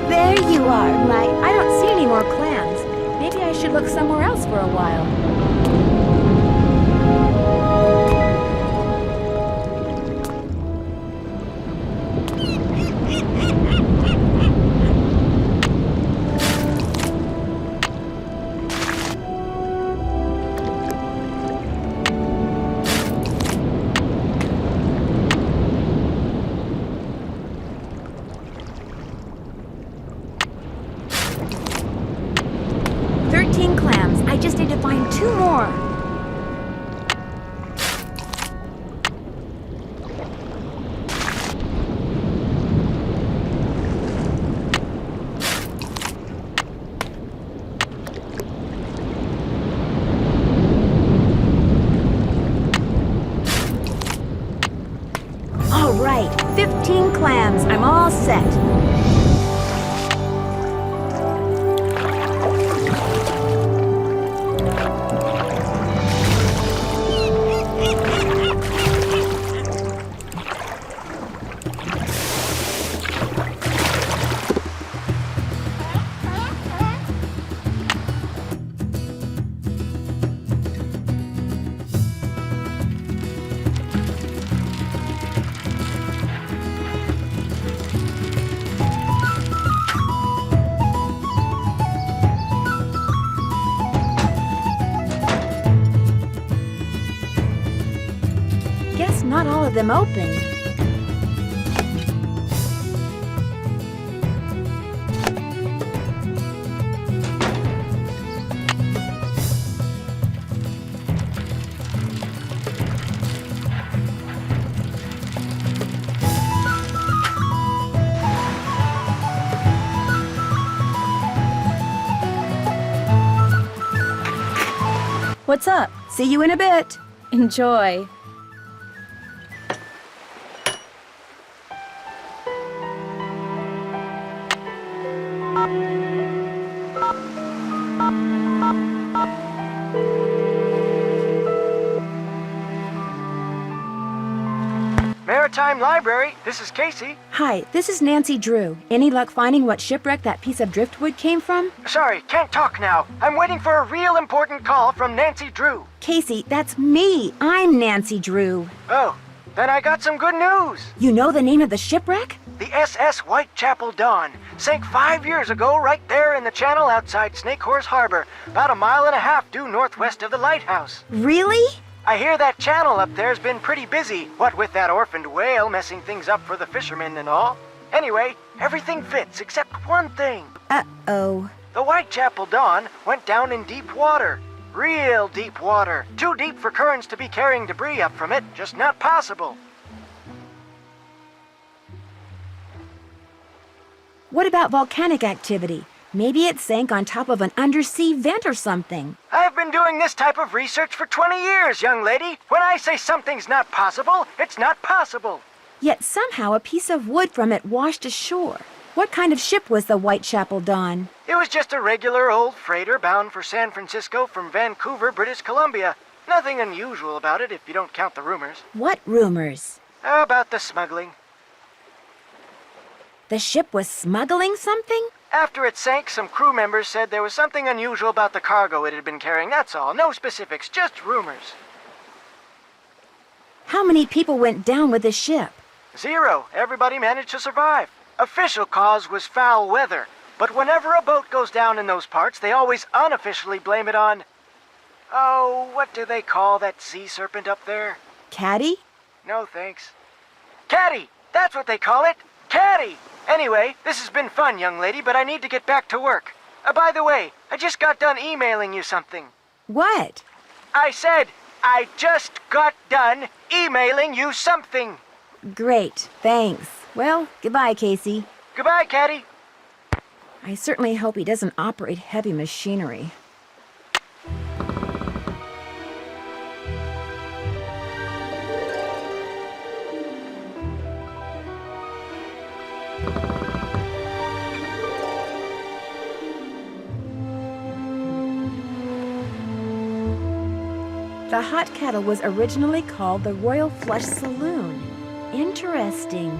There you are. I don't see any more clams. Maybe I should look somewhere else for a while. Clams. I just need to find 2 more. All right, 15 clams. I'm all set. Guess not all of them opened. What's up? See you in a bit. Enjoy. Maritime Library, this is Casey. Hi, this is Nancy Drew. Any luck finding what shipwreck that piece of driftwood came from? Sorry, can't talk now. I'm waiting for a real important call from Nancy Drew. Casey, that's me. I'm Nancy Drew. Oh, then I got some good news. You know the name of the shipwreck? The SS Whitechapel Dawn sank 5 years ago right there in the channel outside Snake Horse Harbor, about a mile and a half due northwest of the lighthouse. Really? I hear that channel up there's been pretty busy, what with that orphaned whale messing things up for the fishermen and all. Anyway, everything fits except one thing. Uh-oh. The Whitechapel Dawn went down in deep water. Real deep water. Too deep for currents to be carrying debris up from it. Just not possible. What about volcanic activity? Maybe it sank on top of an undersea vent or something. I've been doing this type of research for 20 years, young lady. When I say something's not possible, it's not possible. Yet somehow a piece of wood from it washed ashore. What kind of ship was the Whitechapel Dawn? It was just a regular old freighter bound for San Francisco from Vancouver, British Columbia. Nothing unusual about it if you don't count the rumors. What rumors? About the smuggling. The ship was smuggling something? After it sank, some crew members said there was something unusual about the cargo it had been carrying, that's all. No specifics, just rumors. How many people went down with the ship? 0. Everybody managed to survive. Official cause was foul weather, but whenever a boat goes down in those parts, they always unofficially blame it on... Oh, what do they call that sea serpent up there? Caddy? No, thanks. Caddy! That's what they call it! Caddy! Anyway, this has been fun, young lady, but I need to get back to work. By the way, I just got done emailing you something. What? I said, I just got done emailing you something. Great, thanks. Well, goodbye, Casey. Goodbye, Caddy. I certainly hope he doesn't operate heavy machinery. The hot kettle was originally called the Royal Flush Saloon. Interesting.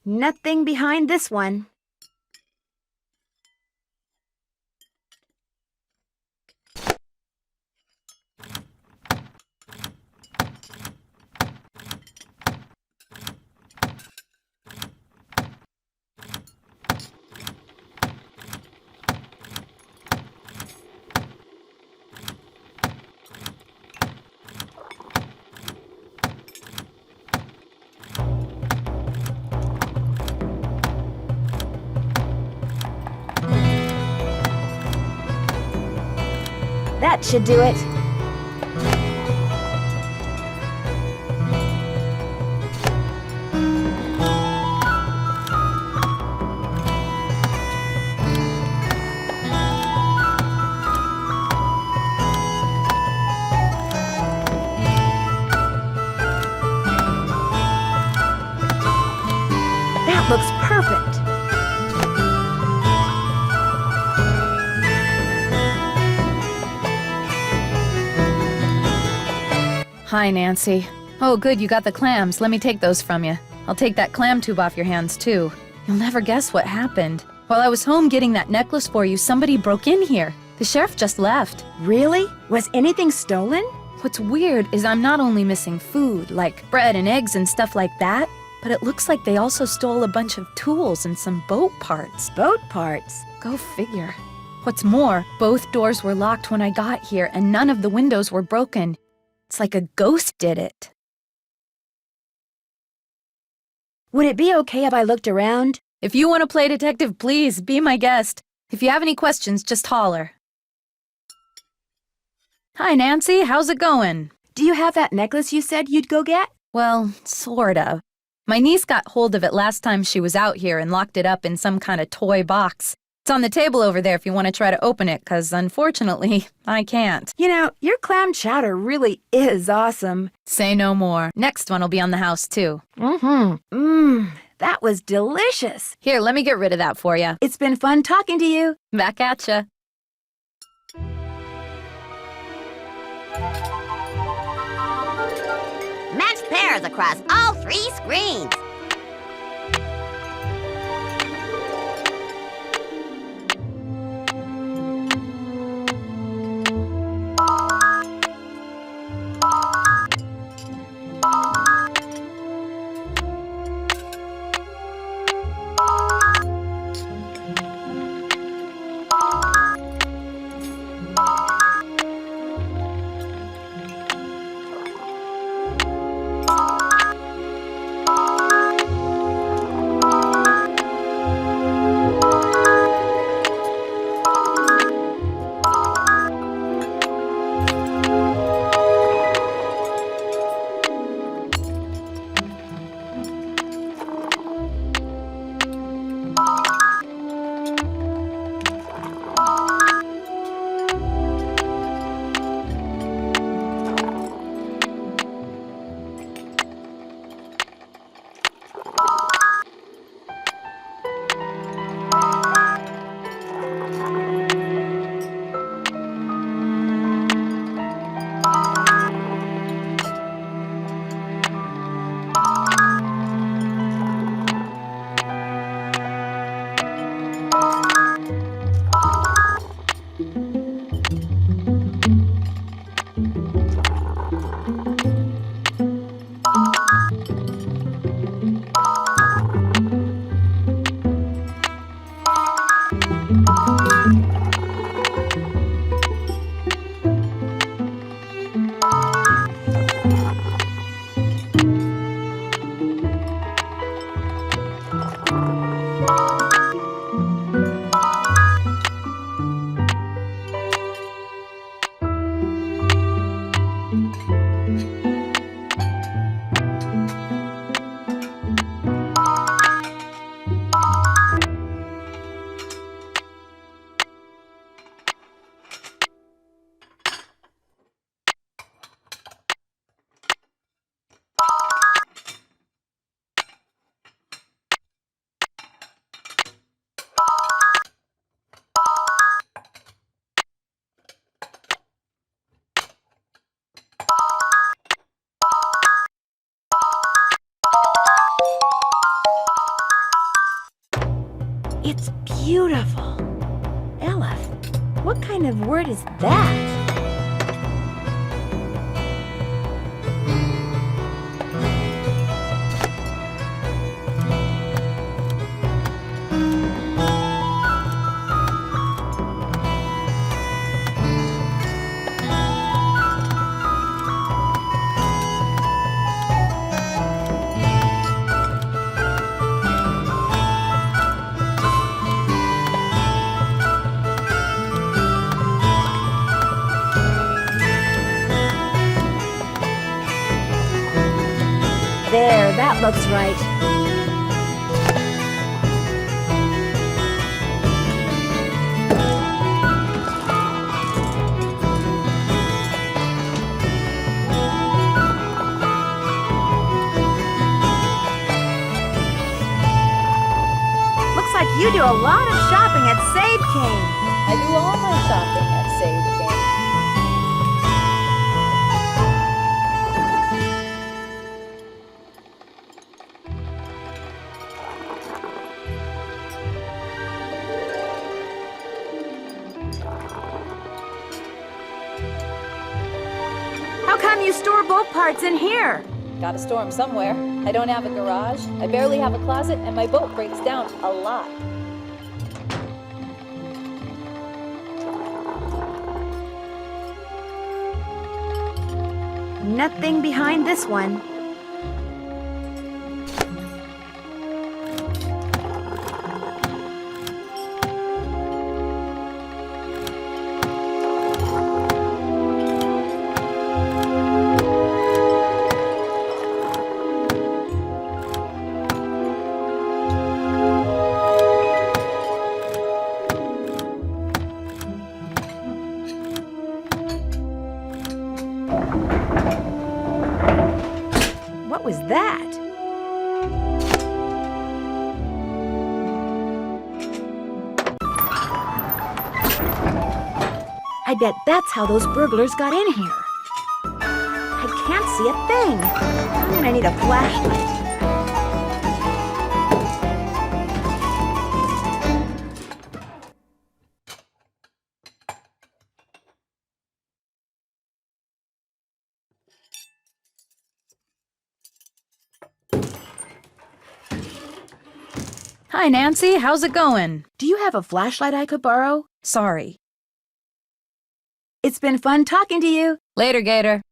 Nothing behind this one. That should do it. That looks perfect. Hi, Nancy. Oh, good, you got the clams. Let me take those from you. I'll take that clam tube off your hands, too. You'll never guess what happened. While I was home getting that necklace for you, somebody broke in here. The sheriff just left. Really? Was anything stolen? What's weird is I'm not only missing food, like bread and eggs and stuff like that, but it looks like they also stole a bunch of tools and some boat parts. Boat parts? Go figure. What's more, both doors were locked when I got here and none of the windows were broken. It's like a ghost did it. Would it be okay if I looked around? If you want to play detective, please, be my guest. If you have any questions, just holler. Hi, Nancy. How's it going? Do you have that necklace you said you'd go get? Well, sort of. My niece got hold of it last time she was out here and locked it up in some kind of toy box. It's on the table over there if you want to try to open it, because unfortunately, I can't. You know, your clam chowder really is awesome. Say no more. Next one will be on the house, too. That was delicious. Here, let me get rid of that for you. It's been fun talking to you. Back at ya. Match pairs across all 3 screens. It's beautiful. Elif, what kind of word is that? There, that looks right. Looks like you do a lot of shopping at Save King. I do all my shopping at Save King. boat parts in here? Gotta store them somewhere. I don't have a garage, I barely have a closet, and my boat breaks down a lot. Nothing behind this one. What was that? I bet that's how those burglars got in here. I can't see a thing. I'm gonna need a flashlight. Hi, Nancy. How's it going? Do you have a flashlight I could borrow? Sorry. It's been fun talking to you. Later, Gator.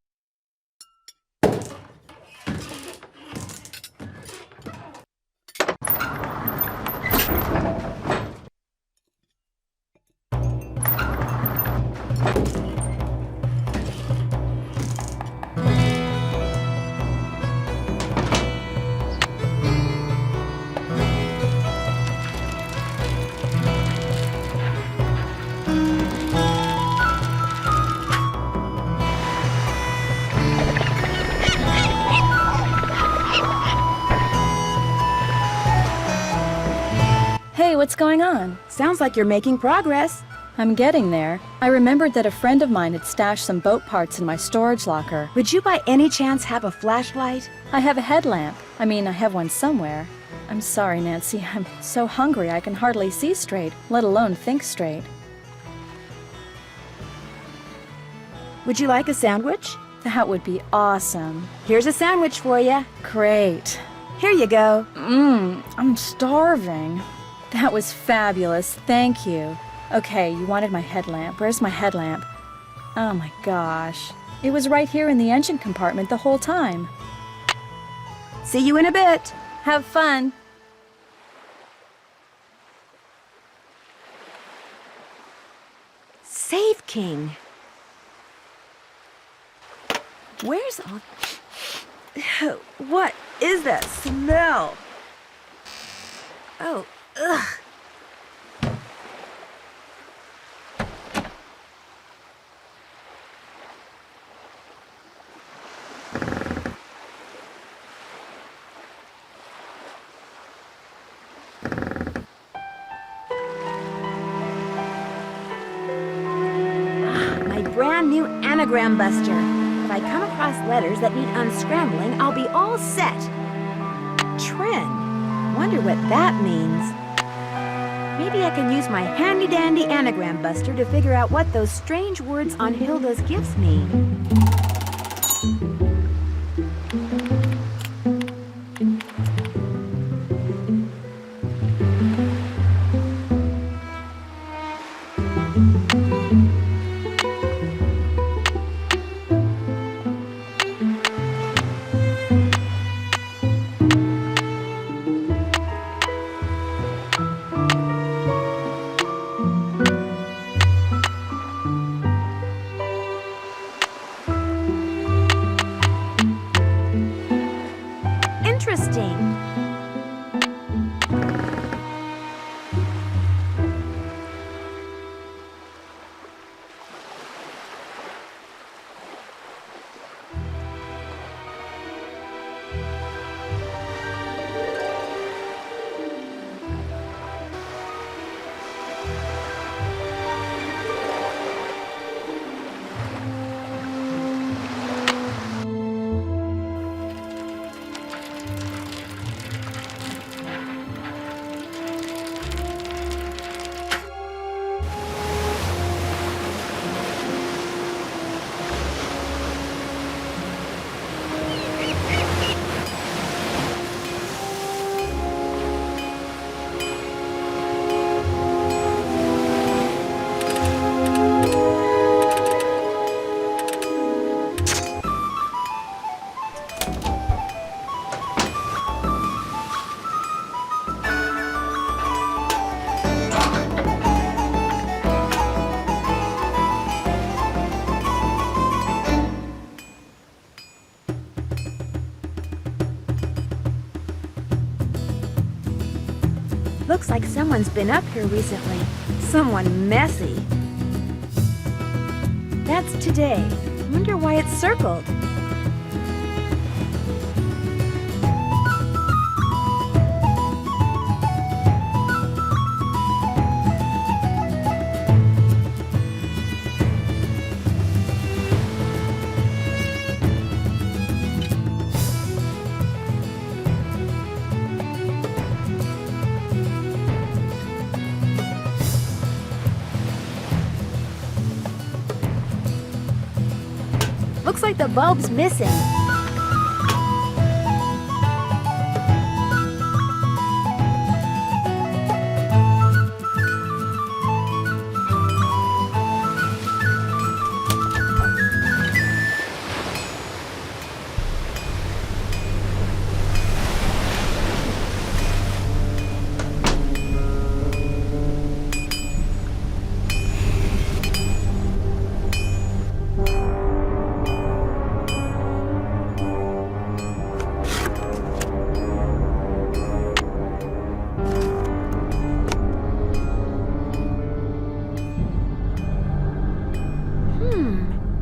Hey, what's going on? Sounds like you're making progress. I'm getting there. I remembered that a friend of mine had stashed some boat parts in my storage locker. Would you by any chance have a flashlight? I have a headlamp. I mean, I have one somewhere. I'm sorry, Nancy. I'm so hungry I can hardly see straight, let alone think straight. Would you like a sandwich? That would be awesome. Here's a sandwich for you. Great. Here you go. I'm starving. That was fabulous. Thank you. Okay, you wanted my headlamp. Where's my headlamp? Oh my gosh. It was right here in the engine compartment the whole time. See you in a bit. Have fun. Save King. Where's all... What is that smell? Oh, ugh. My brand new anagram buster. If I come across letters that need unscrambling, I'll be all set. Trin. Wonder what that means. Maybe I can use my handy-dandy anagram buster to figure out what those strange words on Hilda's gifts mean. Interesting. Looks like someone's been up here recently. Someone messy. That's today. Wonder why it's circled. Looks like the bulb's missing.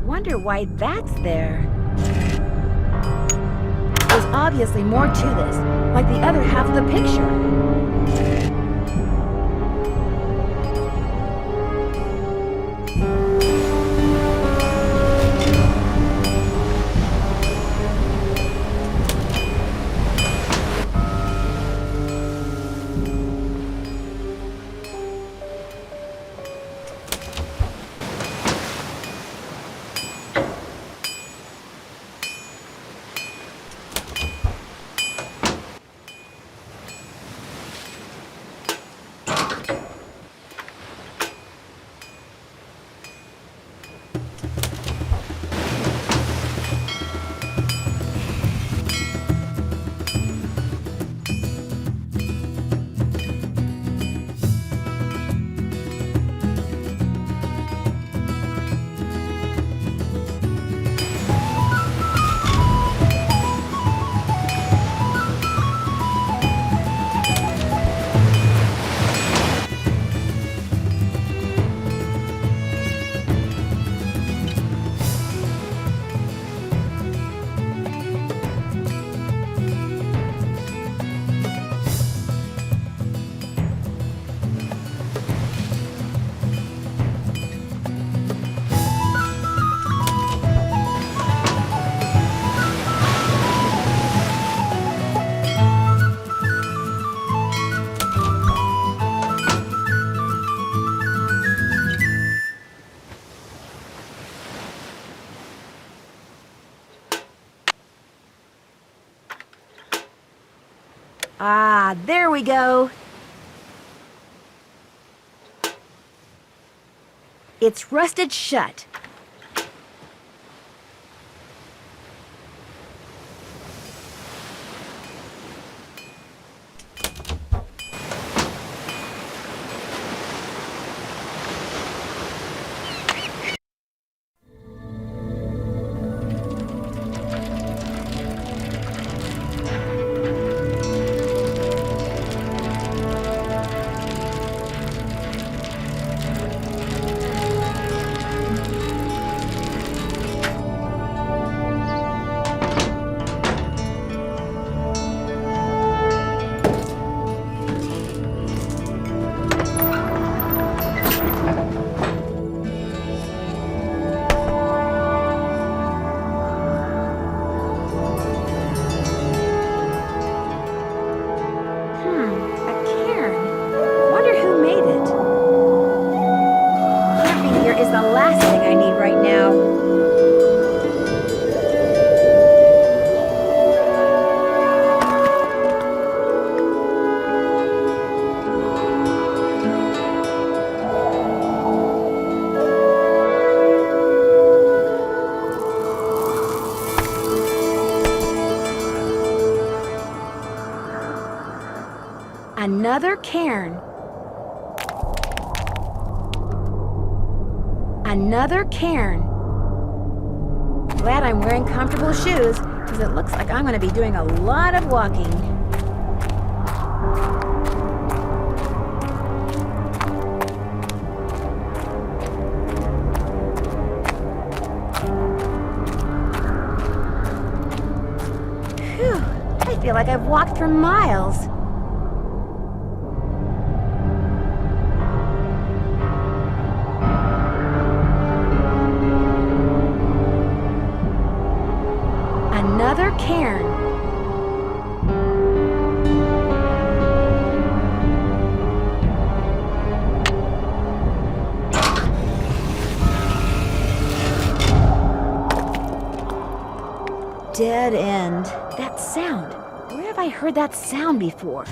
Wonder why that's there. There's obviously more to this, like the other half of the picture. Ah, there we go. It's rusted shut. Another cairn. Another cairn. Glad I'm wearing comfortable shoes, because it looks like I'm going to be doing a lot of walking. feel like I've walked for miles. Another cairn. Dead end. That sound. Where have I heard that sound before?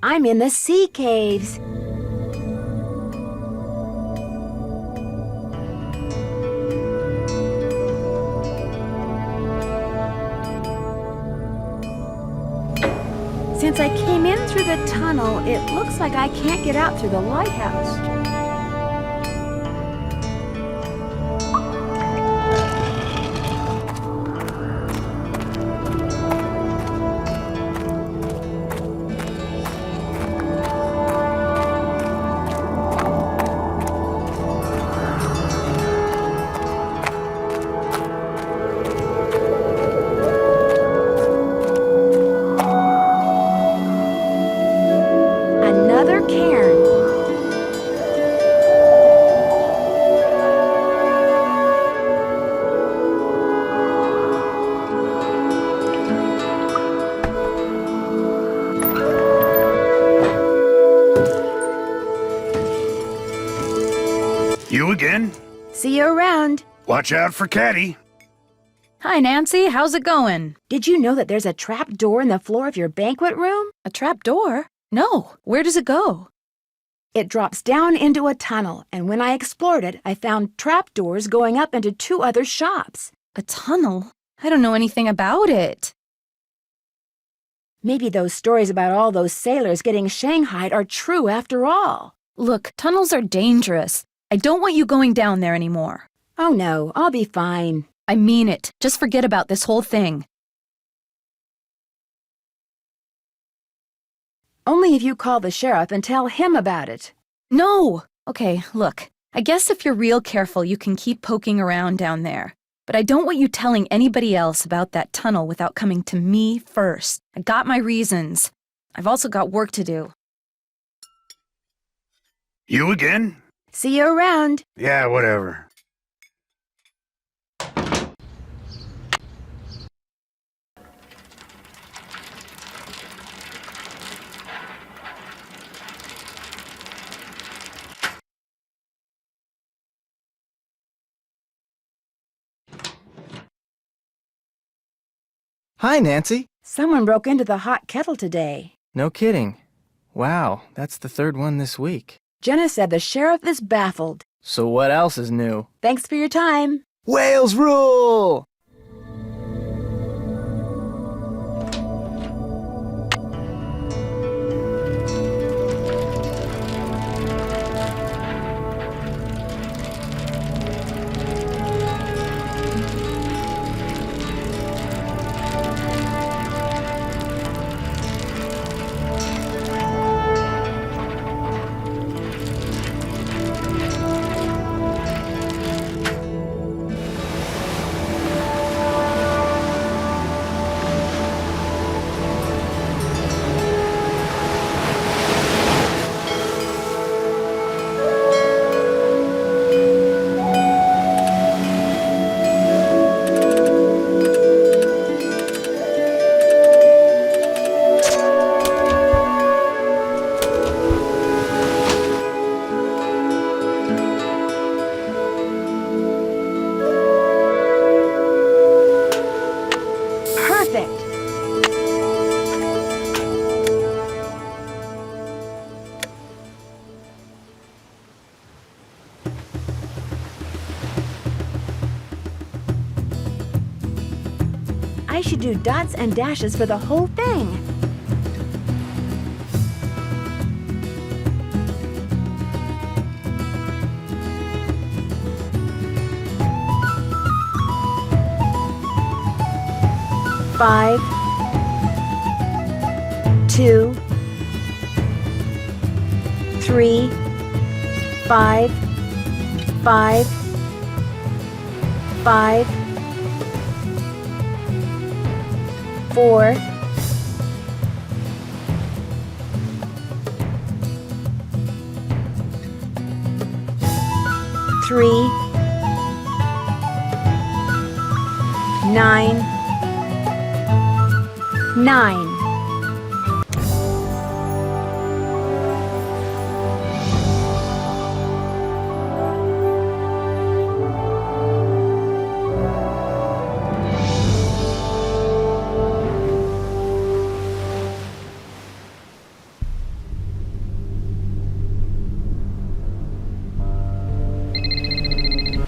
I'm in the sea caves. Since I came in through the tunnel, it looks like I can't get out through the lighthouse. Another cairn. You again? See you around. Watch out for Caddy. Hi, Nancy. How's it going? Did you know that there's a trap door in the floor of your banquet room? A trap door? No. Where does it go? It drops down into a tunnel, and when I explored it, I found trap doors going up into 2 other shops. A tunnel? I don't know anything about it. Maybe those stories about all those sailors getting shanghaied are true after all. Look, tunnels are dangerous. I don't want you going down there anymore. Oh no, I'll be fine. I mean it. Just forget about this whole thing. Only if you call the sheriff and tell him about it. No! Okay, look. I guess if you're real careful, you can keep poking around down there. But I don't want you telling anybody else about that tunnel without coming to me first. I got my reasons. I've also got work to do. You again? See you around. Yeah, whatever. Hi, Nancy. Someone broke into the hot kettle today. No kidding. Wow, that's the 3rd one this week. Jenna said the sheriff is baffled. So what else is new? Thanks for your time. Whales rule! I should do dots and dashes for the whole thing. 5, 2, 3, 5, 5, 5, 4, 3, 9, 9.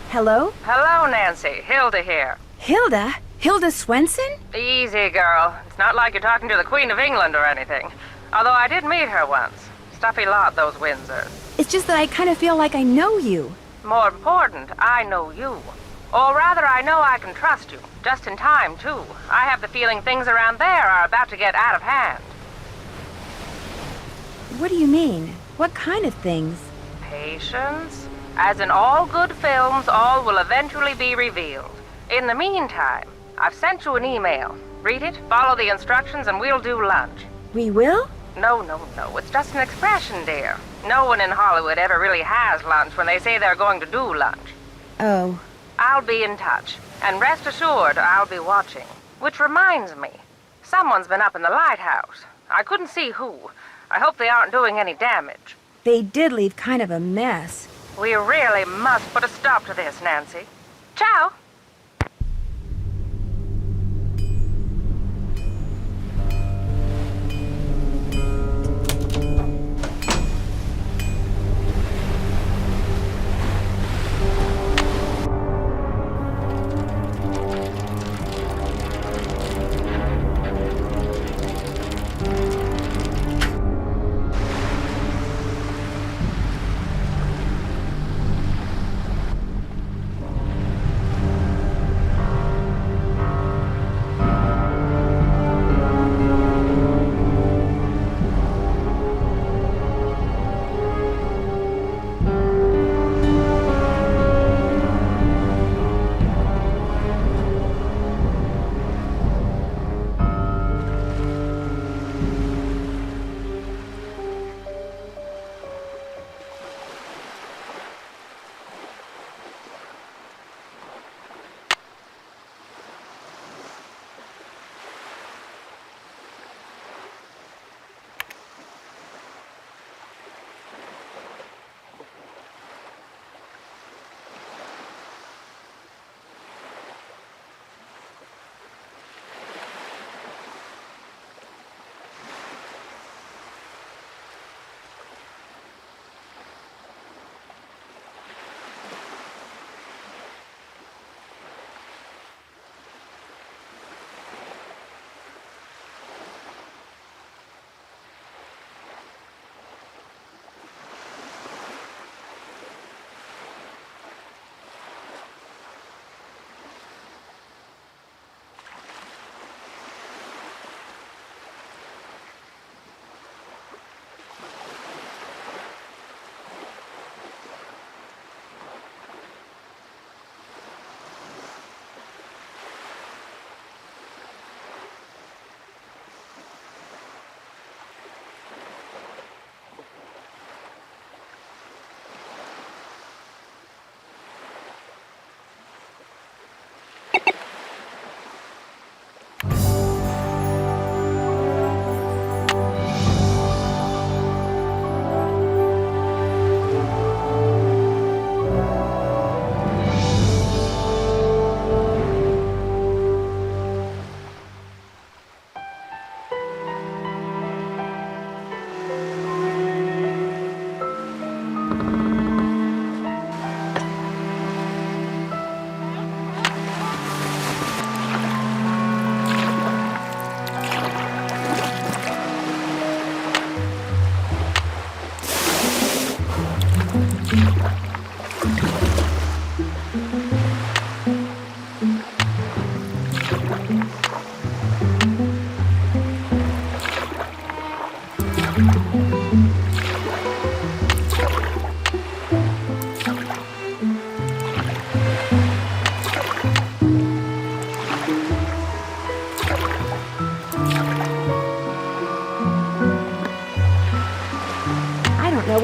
Hello? Hello, Nancy. Hilda here. Hilda? Hilda Swenson? Easy, girl. It's not like you're talking to the Queen of England or anything. Although I did meet her once. Stuffy lot, those Windsors. It's just that I kind of feel like I know you. More important, I know you. Or rather, I know I can trust you. Just in time, too. I have the feeling things around there are about to get out of hand. What do you mean? What kind of things? Patience? As in all good films, all will eventually be revealed. In the meantime, I've sent you an email. Read it, follow the instructions, and we'll do lunch. We will? No. It's just an expression, dear. No one in Hollywood ever really has lunch when they say they're going to do lunch. Oh. I'll be in touch. And rest assured, I'll be watching. Which reminds me, someone's been up in the lighthouse. I couldn't see who. I hope they aren't doing any damage. They did leave kind of a mess. We really must put a stop to this, Nancy. Ciao!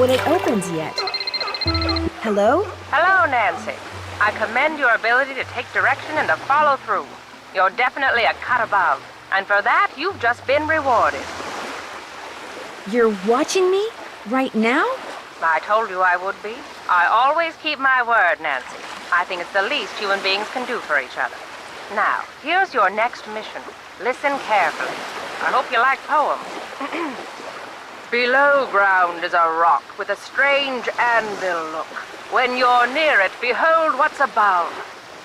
when it opens yet. Hello? Hello, Nancy. I commend your ability to take direction and to follow through. You're definitely a cut above, and for that, you've just been rewarded. You're watching me? Right now? I told you I would be. I always keep my word, Nancy. I think it's the least human beings can do for each other. Now, here's your next mission. Listen carefully. I hope you like poems. Below ground is a rock with a strange anvil look. When you're near it, behold what's above.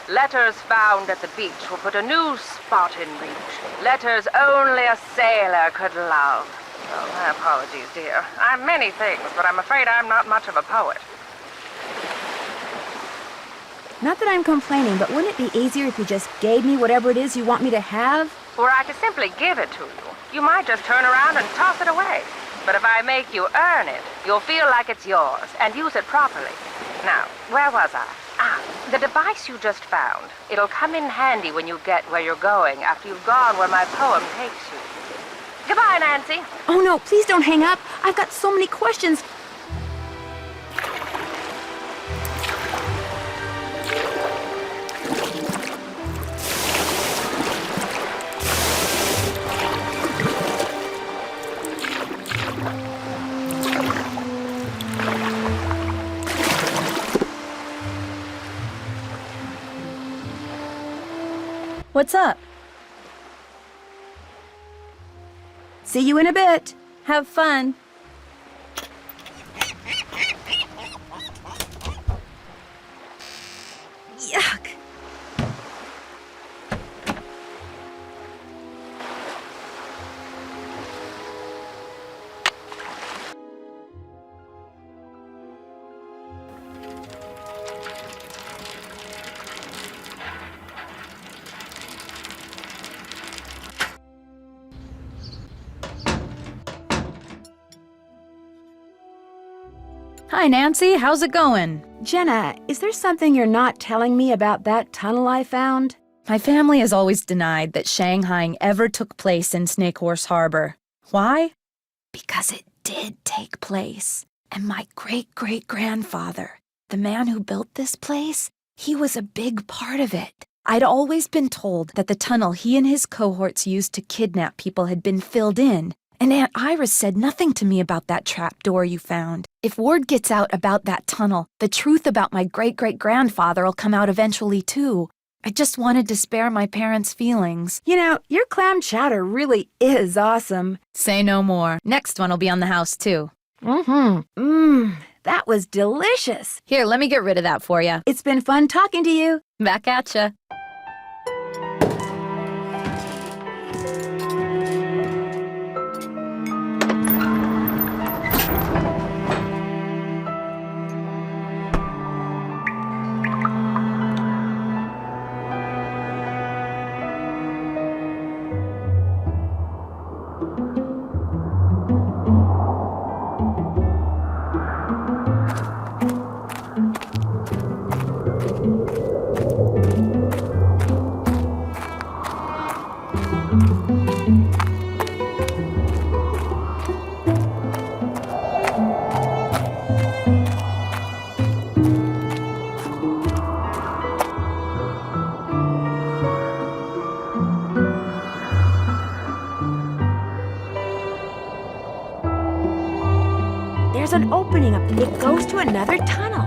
Letters found at the beach will put a new spot in reach. Letters only a sailor could love. Oh, my apologies, dear. I'm many things, but I'm afraid I'm not much of a poet. Not that I'm complaining, but wouldn't it be easier if you just gave me whatever it is you want me to have? Or I could simply give it to you. You might just turn around and toss it away. But if I make you earn it, you'll feel like it's yours and use it properly. Now, where was I? The device you just found. It'll come in handy when you get where you're going after you've gone where my poem takes you. Goodbye, Nancy. Oh no, please don't hang up. I've got so many questions. What's up? See you in a bit. Have fun. Yuck. Hi, Nancy. How's it going? Jenna, is there something you're not telling me about that tunnel I found? My family has always denied that Shanghaiing ever took place in Snake Horse Harbor. Why? Because it did take place. And my great-great-grandfather, the man who built this place, he was a big part of it. I'd always been told that the tunnel he and his cohorts used to kidnap people had been filled in, and Aunt Iris said nothing to me about that trap door you found. If word gets out about that tunnel, the truth about my great-great-grandfather will come out eventually, too. I just wanted to spare my parents' feelings. You know, your clam chowder really is awesome. Say no more. Next one will be on the house, too. That was delicious. Here, let me get rid of that for you. It's been fun talking to you. Back at ya. There's an opening up. It goes to another tunnel.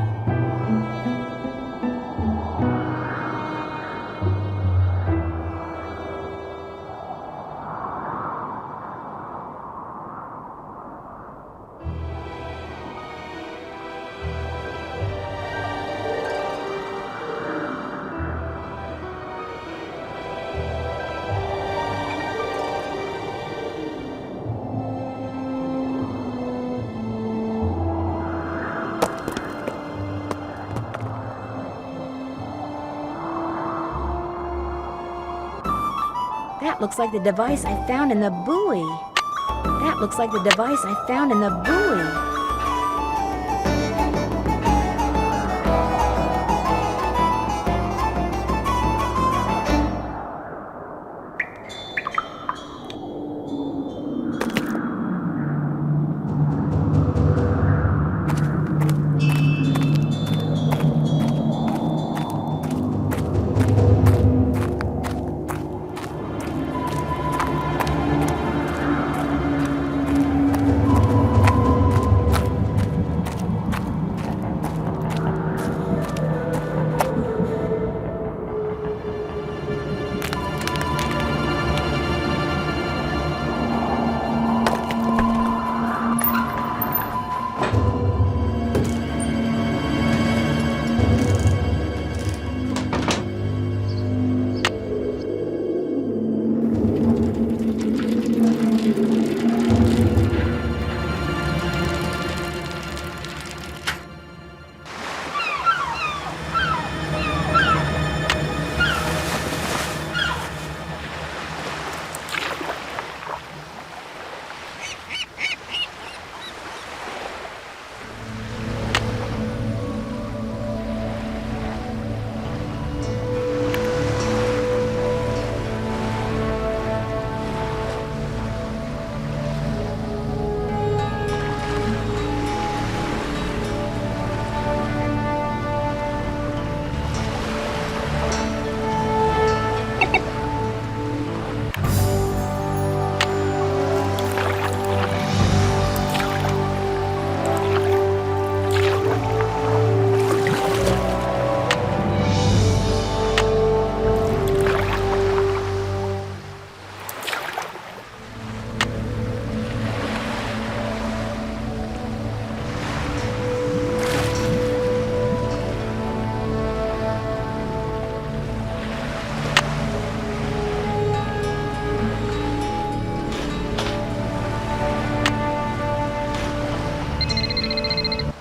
That looks like the device I found in the buoy. That looks like the device I found in the buoy.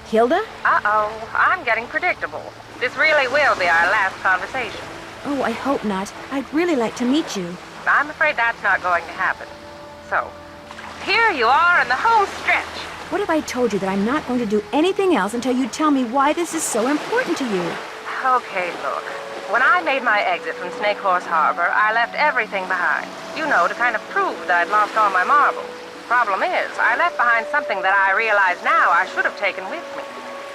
Hilda? Uh-oh, I'm getting predictable. This really will be our last conversation. Oh, I hope not. I'd really like to meet you. I'm afraid that's not going to happen. So, here you are in the home stretch. What if I told you that I'm not going to do anything else until you tell me why this is so important to you? Okay, look. When I made my exit from Snake Horse Harbor, I left everything behind. You know, to kind of prove that I'd lost all my marbles. Problem is, I left behind something that I realize now I should have taken with me.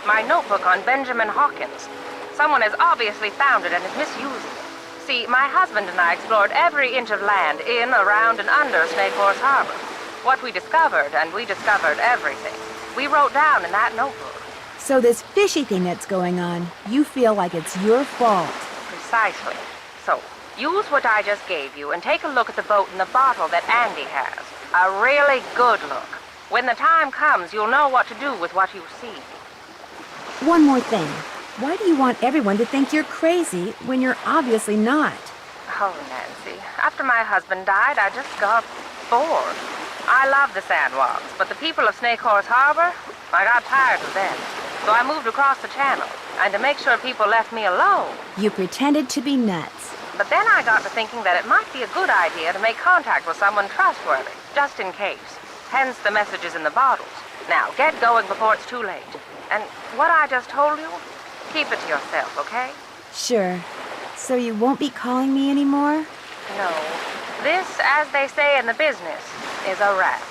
My notebook on Benjamin Hawkins. Someone has obviously found it and is misusing it. See, my husband and I explored every inch of land in, around, and under Snake Horse Harbor. What we discovered, and we discovered everything, we wrote down in that notebook. So this fishy thing that's going on, you feel like it's your fault. Precisely. So, use what I just gave you and take a look at the boat and the bottle that Andy has. A really good look. When the time comes, you'll know what to do with what you see. One more thing. Why do you want everyone to think you're crazy when you're obviously not? Oh, Nancy, after my husband died, I just got bored. I love the San Juans, but the people of Snake Horse Harbor, I got tired of them. So I moved across the channel, and to make sure people left me alone. You pretended to be nuts. But then I got to thinking that it might be a good idea to make contact with someone trustworthy, just in case. Hence the messages in the bottles. Now, get going before it's too late. And what I just told you, keep it to yourself, okay? Sure. So you won't be calling me anymore? No. This, as they say in the business, is a wrap.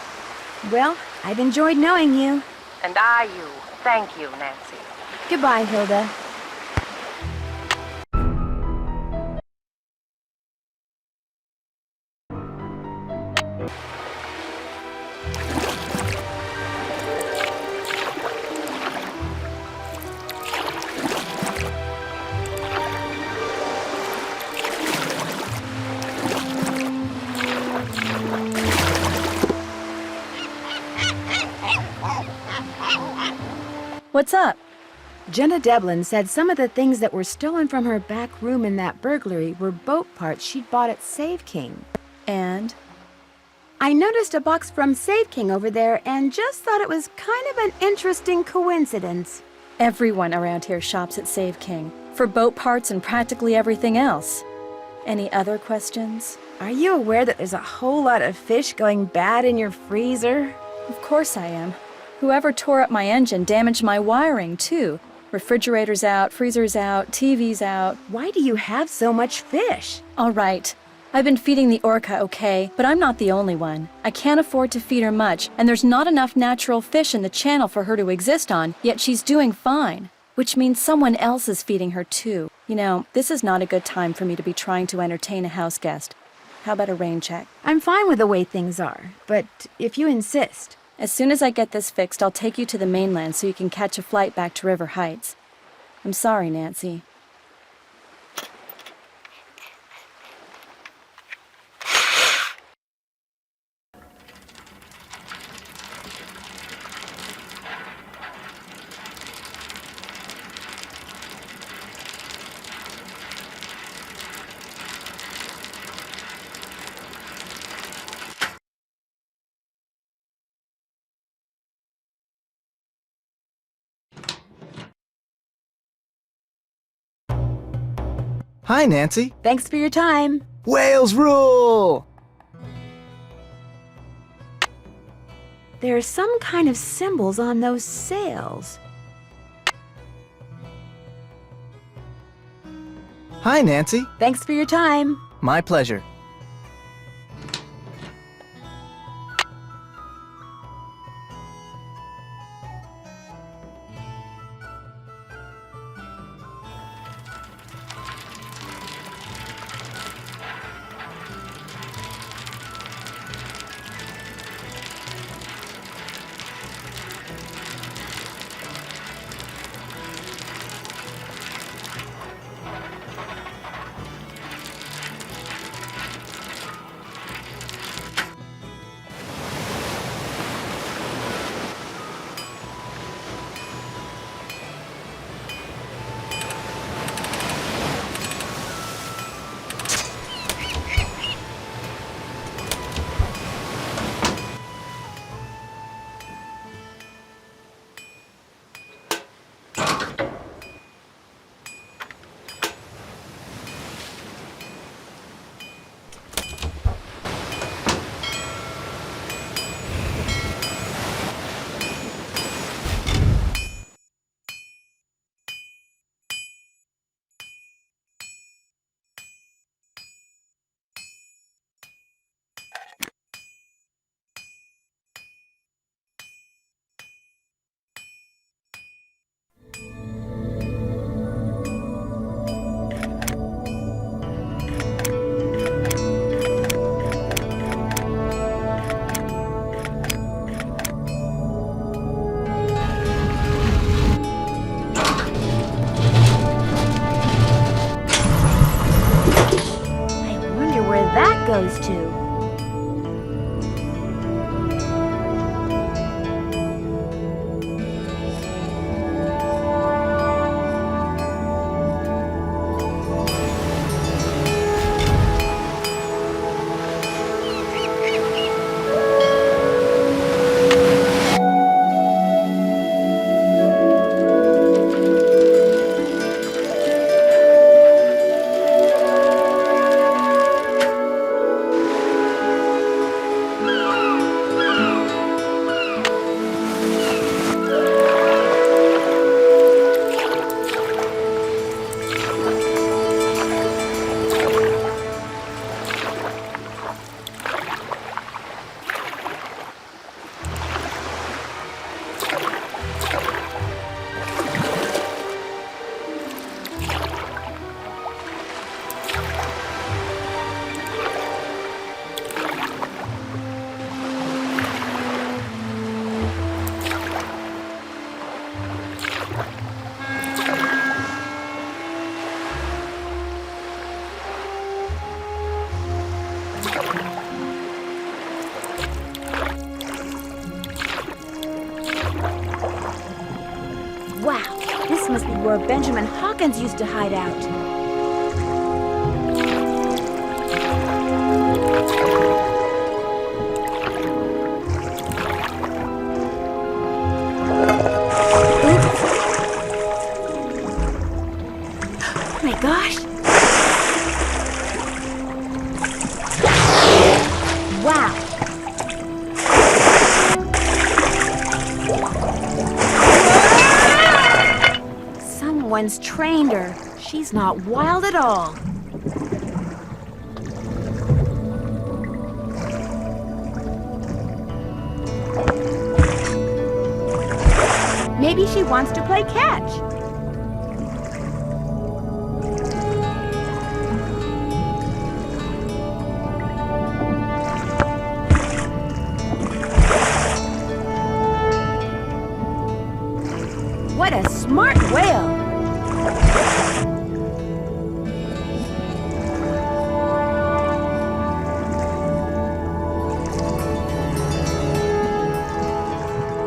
Well, I've enjoyed knowing you. And I you. Thank you, Nancy. Goodbye, Hilda. What's up? Jenna Devlin said some of the things that were stolen from her back room in that burglary were boat parts she'd bought at Save King. And? I noticed a box from Save King over there and just thought it was kind of an interesting coincidence. Everyone around here shops at Save King for boat parts and practically everything else. Any other questions? Are you aware that there's a whole lot of fish going bad in your freezer? Of course I am. Whoever tore up my engine damaged my wiring, too. Refrigerators out, freezers out, TVs out. Why do you have so much fish? All right. I've been feeding the orca okay, but I'm not the only one. I can't afford to feed her much, and there's not enough natural fish in the channel for her to exist on, yet she's doing fine. Which means someone else is feeding her, too. You know, this is not a good time for me to be trying to entertain a house guest. How about a rain check? I'm fine with the way things are, but if you insist. As soon as I get this fixed, I'll take you to the mainland so you can catch a flight back to River Heights. I'm sorry, Nancy. Hi, Nancy. Thanks for your time. Whales rule! There are some kind of symbols on those sails. Hi, Nancy. Thanks for your time. My pleasure. where Benjamin Hawkins used to hide out. Oh my gosh! Wow! Someone's trained her. She's not wild at all. Maybe she wants to play catch. What a smart whale!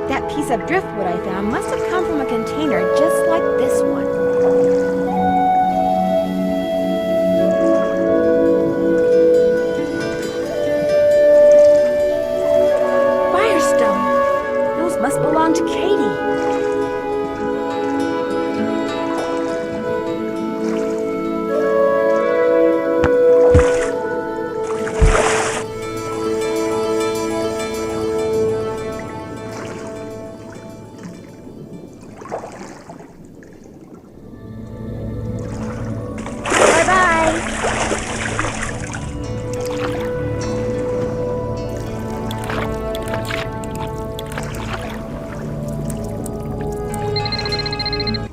That piece of driftwood I found must have come from a container just like this one. Firestone! Those must belong to Katie.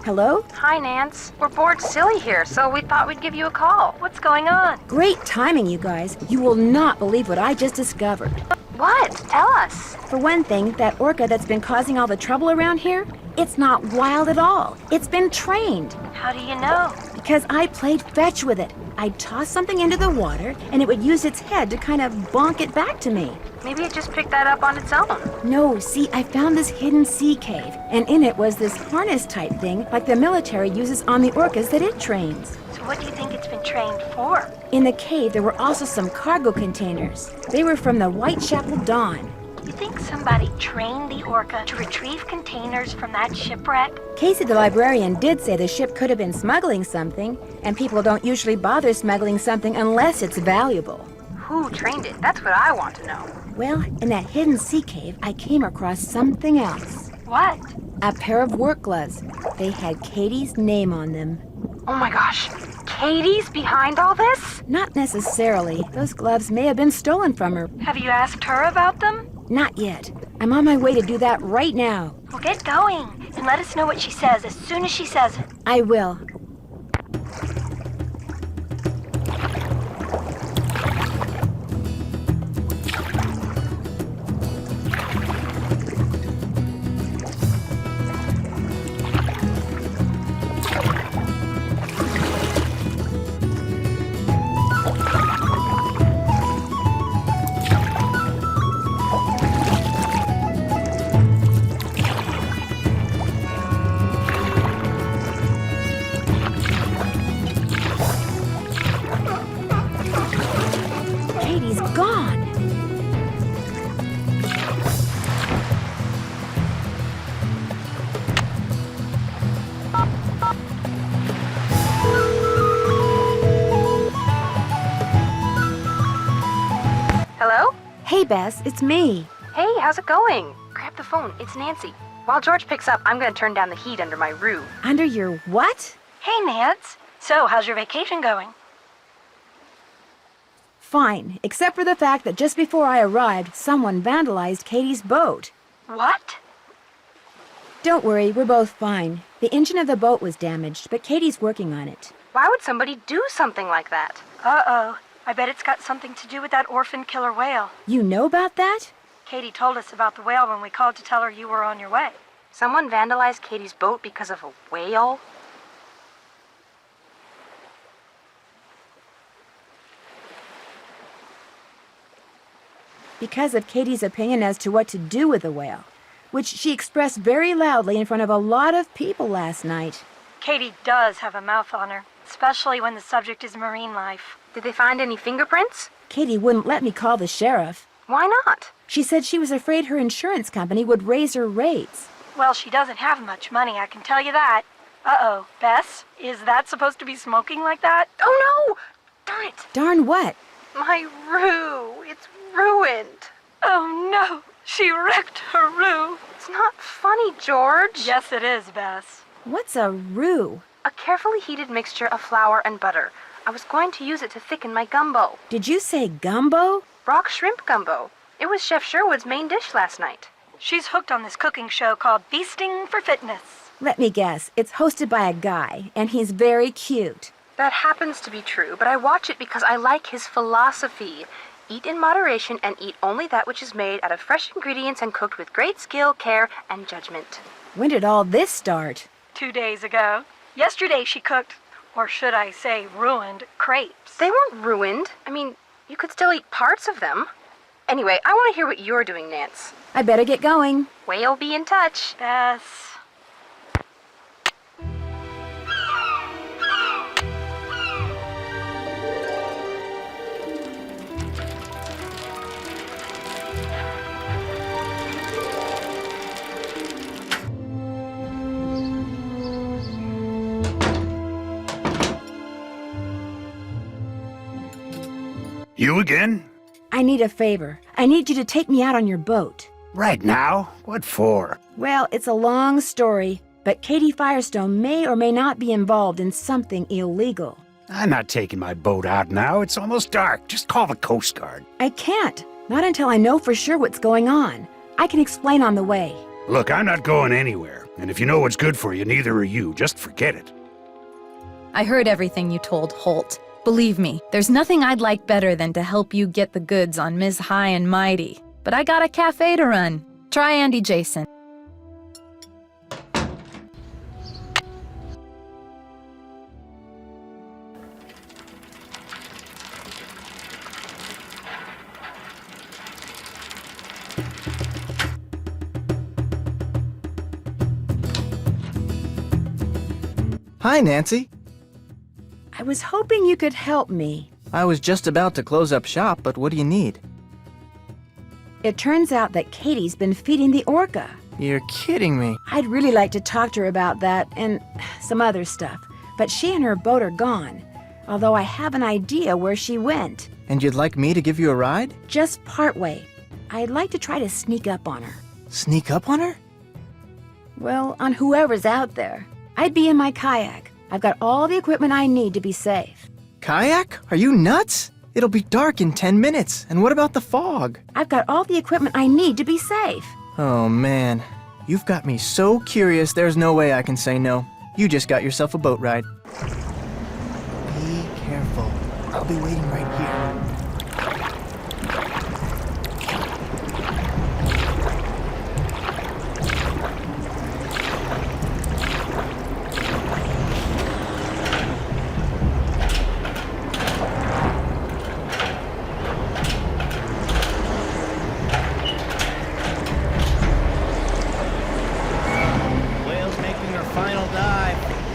Hello? Hi, Nance. We're bored silly here, so we thought we'd give you a call. What's going on? Great timing, you guys. You will not believe what I just discovered. What? Tell us. For one thing, that orca that's been causing all the trouble around here, it's not wild at all. It's been trained. How do you know? Because I played fetch with it. I'd toss something into the water, and it would use its head to kind of bonk it back to me. Maybe it just picked that up on its own. No, see, I found this hidden sea cave, and in it was this harness-type thing like the military uses on the orcas that it trains. So what do you think it's been trained for? In the cave, there were also some cargo containers. They were from the Whitechapel Dawn. You think somebody trained the orca to retrieve containers from that shipwreck? Casey the librarian did say the ship could have been smuggling something, and people don't usually bother smuggling something unless it's valuable. Who trained it? That's what I want to know. Well, in that hidden sea cave, I came across something else. What? A pair of work gloves. They had Katie's name on them. Oh my gosh. Katie's behind all this? Not necessarily. Those gloves may have been stolen from her. Have you asked her about them? Not yet. I'm on my way to do that right now. Well, get going and let us know what she says as soon as she says it. I will. Katie's gone. Hello? Hey, Bess, it's me. Hey, how's it going? Grab the phone. It's Nancy. While George picks up, I'm going to turn down the heat under my roof. Under your what? Hey, Nance. So, how's your vacation going? Fine, except for the fact that just before I arrived, someone vandalized Katie's boat. What? Don't worry, we're both fine. The engine of the boat was damaged, but Katie's working on it. Why would somebody do something like that? Uh-oh. I bet it's got something to do with that orphan killer whale. You know about that? Katie told us about the whale when we called to tell her you were on your way. Someone vandalized Katie's boat because of a whale? Because of Katie's opinion as to what to do with the whale, which she expressed very loudly in front of a lot of people last night. Katie does have a mouth on her, especially when the subject is marine life. Did they find any fingerprints? Katie wouldn't let me call the sheriff. Why not? She said she was afraid her insurance company would raise her rates. Well, she doesn't have much money, I can tell you that. Uh-oh. Bess, is that supposed to be smoking like that? Oh, no! Darn it! Darn what? My Roo. It's ruined. Oh, no. She wrecked her Roo. It's not funny, George. Yes, it is, Bess. What's a roux? A carefully heated mixture of flour and butter. I was going to use it to thicken my gumbo. Did you say gumbo? Rock shrimp gumbo. It was Chef Sherwood's main dish last night. She's hooked on this cooking show called Feasting for Fitness. Let me guess. It's hosted by a guy, and he's very cute. That happens to be true, but I watch it because I like his philosophy. Eat in moderation and eat only that which is made out of fresh ingredients and cooked with great skill, care, and judgment. When did all this start? 2 days ago. Yesterday she cooked, or should I say ruined, crepes. They weren't ruined. I mean, you could still eat parts of them. Anyway, I want to hear what you're doing, Nance. I better get going. We'll be in touch. Bess. You again? I need a favor. I need you to take me out on your boat. Right now? What for? Well, it's a long story, but Katie Firestone may or may not be involved in something illegal. I'm not taking my boat out now. It's almost dark. Just call the Coast Guard. I can't. Not until I know for sure what's going on. I can explain on the way. Look, I'm not going anywhere. And if you know what's good for you, neither are you. Just forget it. I heard everything you told Holt. Believe me, there's nothing I'd like better than to help you get the goods on Ms. High and Mighty. But I got a cafe to run. Try Andy Jason. Hi, Nancy. I was hoping you could help me. I was just about to close up shop, but what do you need? It turns out that Katie's been feeding the orca. You're kidding me. I'd really like to talk to her about that and some other stuff, but she and her boat are gone, although I have an idea where she went. And you'd like me to give you a ride? Just partway. I'd like to try to sneak up on her. Sneak up on her? Well, on whoever's out there. I'd be in my kayak. I've got all the equipment I need to be safe. Kayak? Are you nuts? It'll be dark in 10 minutes. And what about the fog? I've got all the equipment I need to be safe. Oh, man. You've got me so curious there's no way I can say no. You just got yourself a boat ride. Be careful. I'll be waiting right here.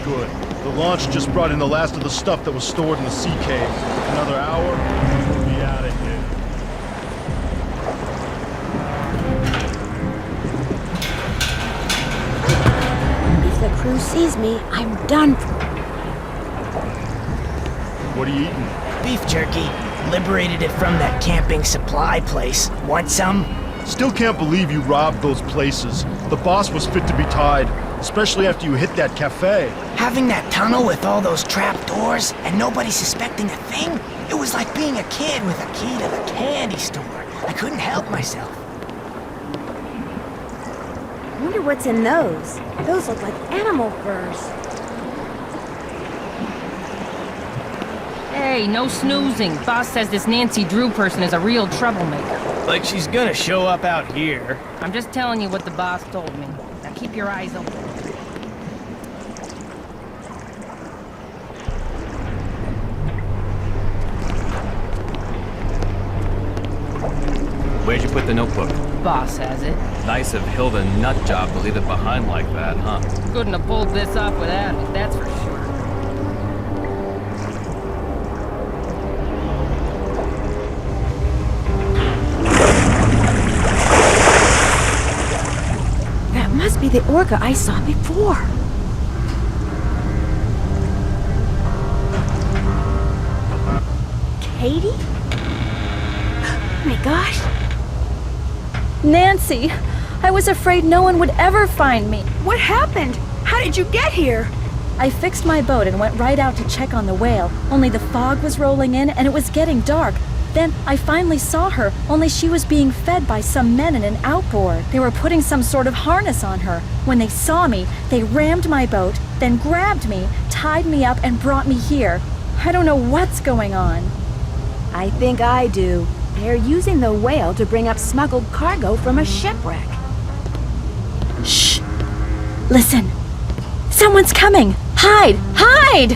Good. The launch just brought in the last of the stuff that was stored in the sea cave. Another hour, we'll be out of here. If the crew sees me, I'm done for. What are you eating? Beef jerky. Liberated it from that camping supply place. Want some? Still can't believe you robbed those places. The boss was fit to be tied, especially after you hit that cafe. Having that tunnel with all those trap doors and nobody suspecting a thing? It was like being a kid with a key to the candy store. I couldn't help myself. I wonder what's in those. Those look like animal furs. Hey, no snoozing. Boss says this Nancy Drew person is a real troublemaker. Like she's gonna show up out here. I'm just telling you what the boss told me. Now keep your eyes open. Where'd you put the notebook? Boss has it. Nice of Hilda Nutjob to leave it behind like that, huh? Couldn't have pulled this off without it, that's for sure. That must be the orca I saw before. Katie? Oh my gosh. Nancy, I was afraid no one would ever find me. What happened? How did you get here? I fixed my boat and went right out to check on the whale, only the fog was rolling in and it was getting dark. Then I finally saw her, only she was being fed by some men in an outboard. They were putting some sort of harness on her. When they saw me, they rammed my boat, then grabbed me, tied me up, and brought me here. I don't know what's going on. I think I do. They're using the whale to bring up smuggled cargo from a shipwreck. Shh! Listen! Someone's coming! Hide! Hide!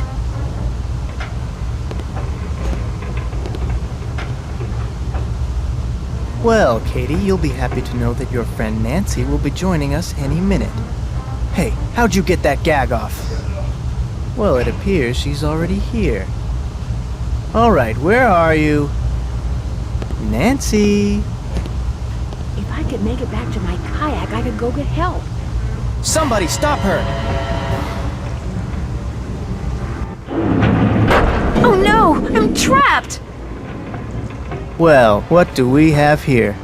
Well, Katie, you'll be happy to know that your friend Nancy will be joining us any minute. Hey, how'd you get that gag off? Well, it appears she's already here. All right, where are you? Nancy! If I could make it back to my kayak, I could go get help. Somebody stop her! Oh no! I'm trapped! Well, what do we have here?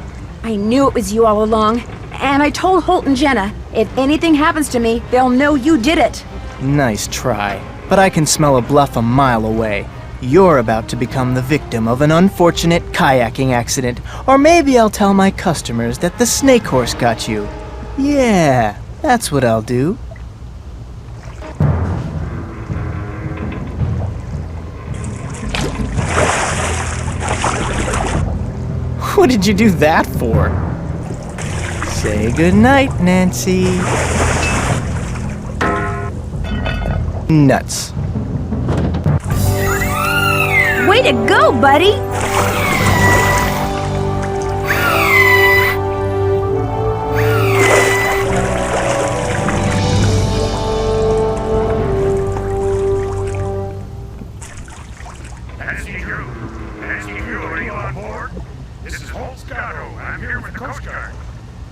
I knew it was you all along. And I told Holt and Jenna, if anything happens to me, they'll know you did it. Nice try, but I can smell a bluff a mile away. You're about to become the victim of an unfortunate kayaking accident, or maybe I'll tell my customers that the snake horse got you. Yeah, that's what I'll do. What did you do that for? Say goodnight, Nancy. Nuts. Way to go, buddy! Nancy, are you on board? This is Holt Scotto. I'm here with the Coast Guard.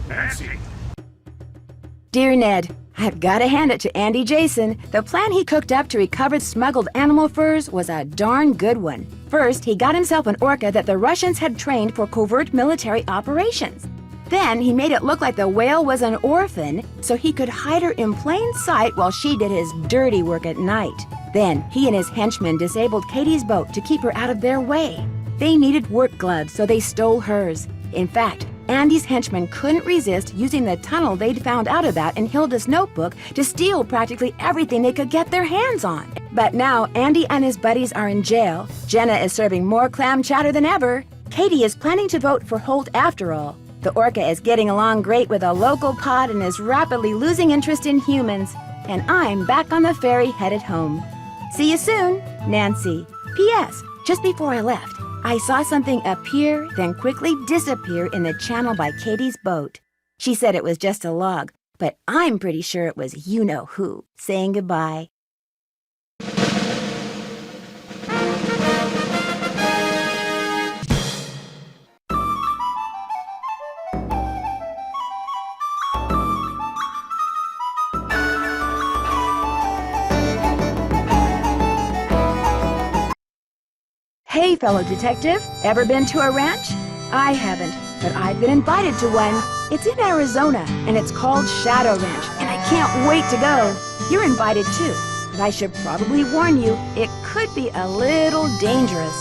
Nancy. Dear Ned, I've got to hand it to Andy Jason. The plan he cooked up to recover smuggled animal furs was a darn good one. First, he got himself an orca that the Russians had trained for covert military operations. Then he made it look like the whale was an orphan, so he could hide her in plain sight while she did his dirty work at night. Then he and his henchmen disabled Katie's boat to keep her out of their way. They needed work gloves, so they stole hers. In fact, Andy's henchmen couldn't resist using the tunnel they'd found out about in Hilda's notebook to steal practically everything they could get their hands on. But now Andy and his buddies are in jail. Jenna is serving more clam chowder than ever. Katie is planning to vote for Holt after all. The orca is getting along great with a local pod and is rapidly losing interest in humans. And I'm back on the ferry headed home. See you soon, Nancy. P.S. Just before I left, I saw something appear, then quickly disappear in the channel by Katie's boat. She said it was just a log, but I'm pretty sure it was you-know-who saying goodbye. Hey, fellow detective, ever been to a ranch? I haven't, but I've been invited to one. It's in Arizona, and it's called Shadow Ranch, and I can't wait to go. You're invited too, but I should probably warn you, it could be a little dangerous.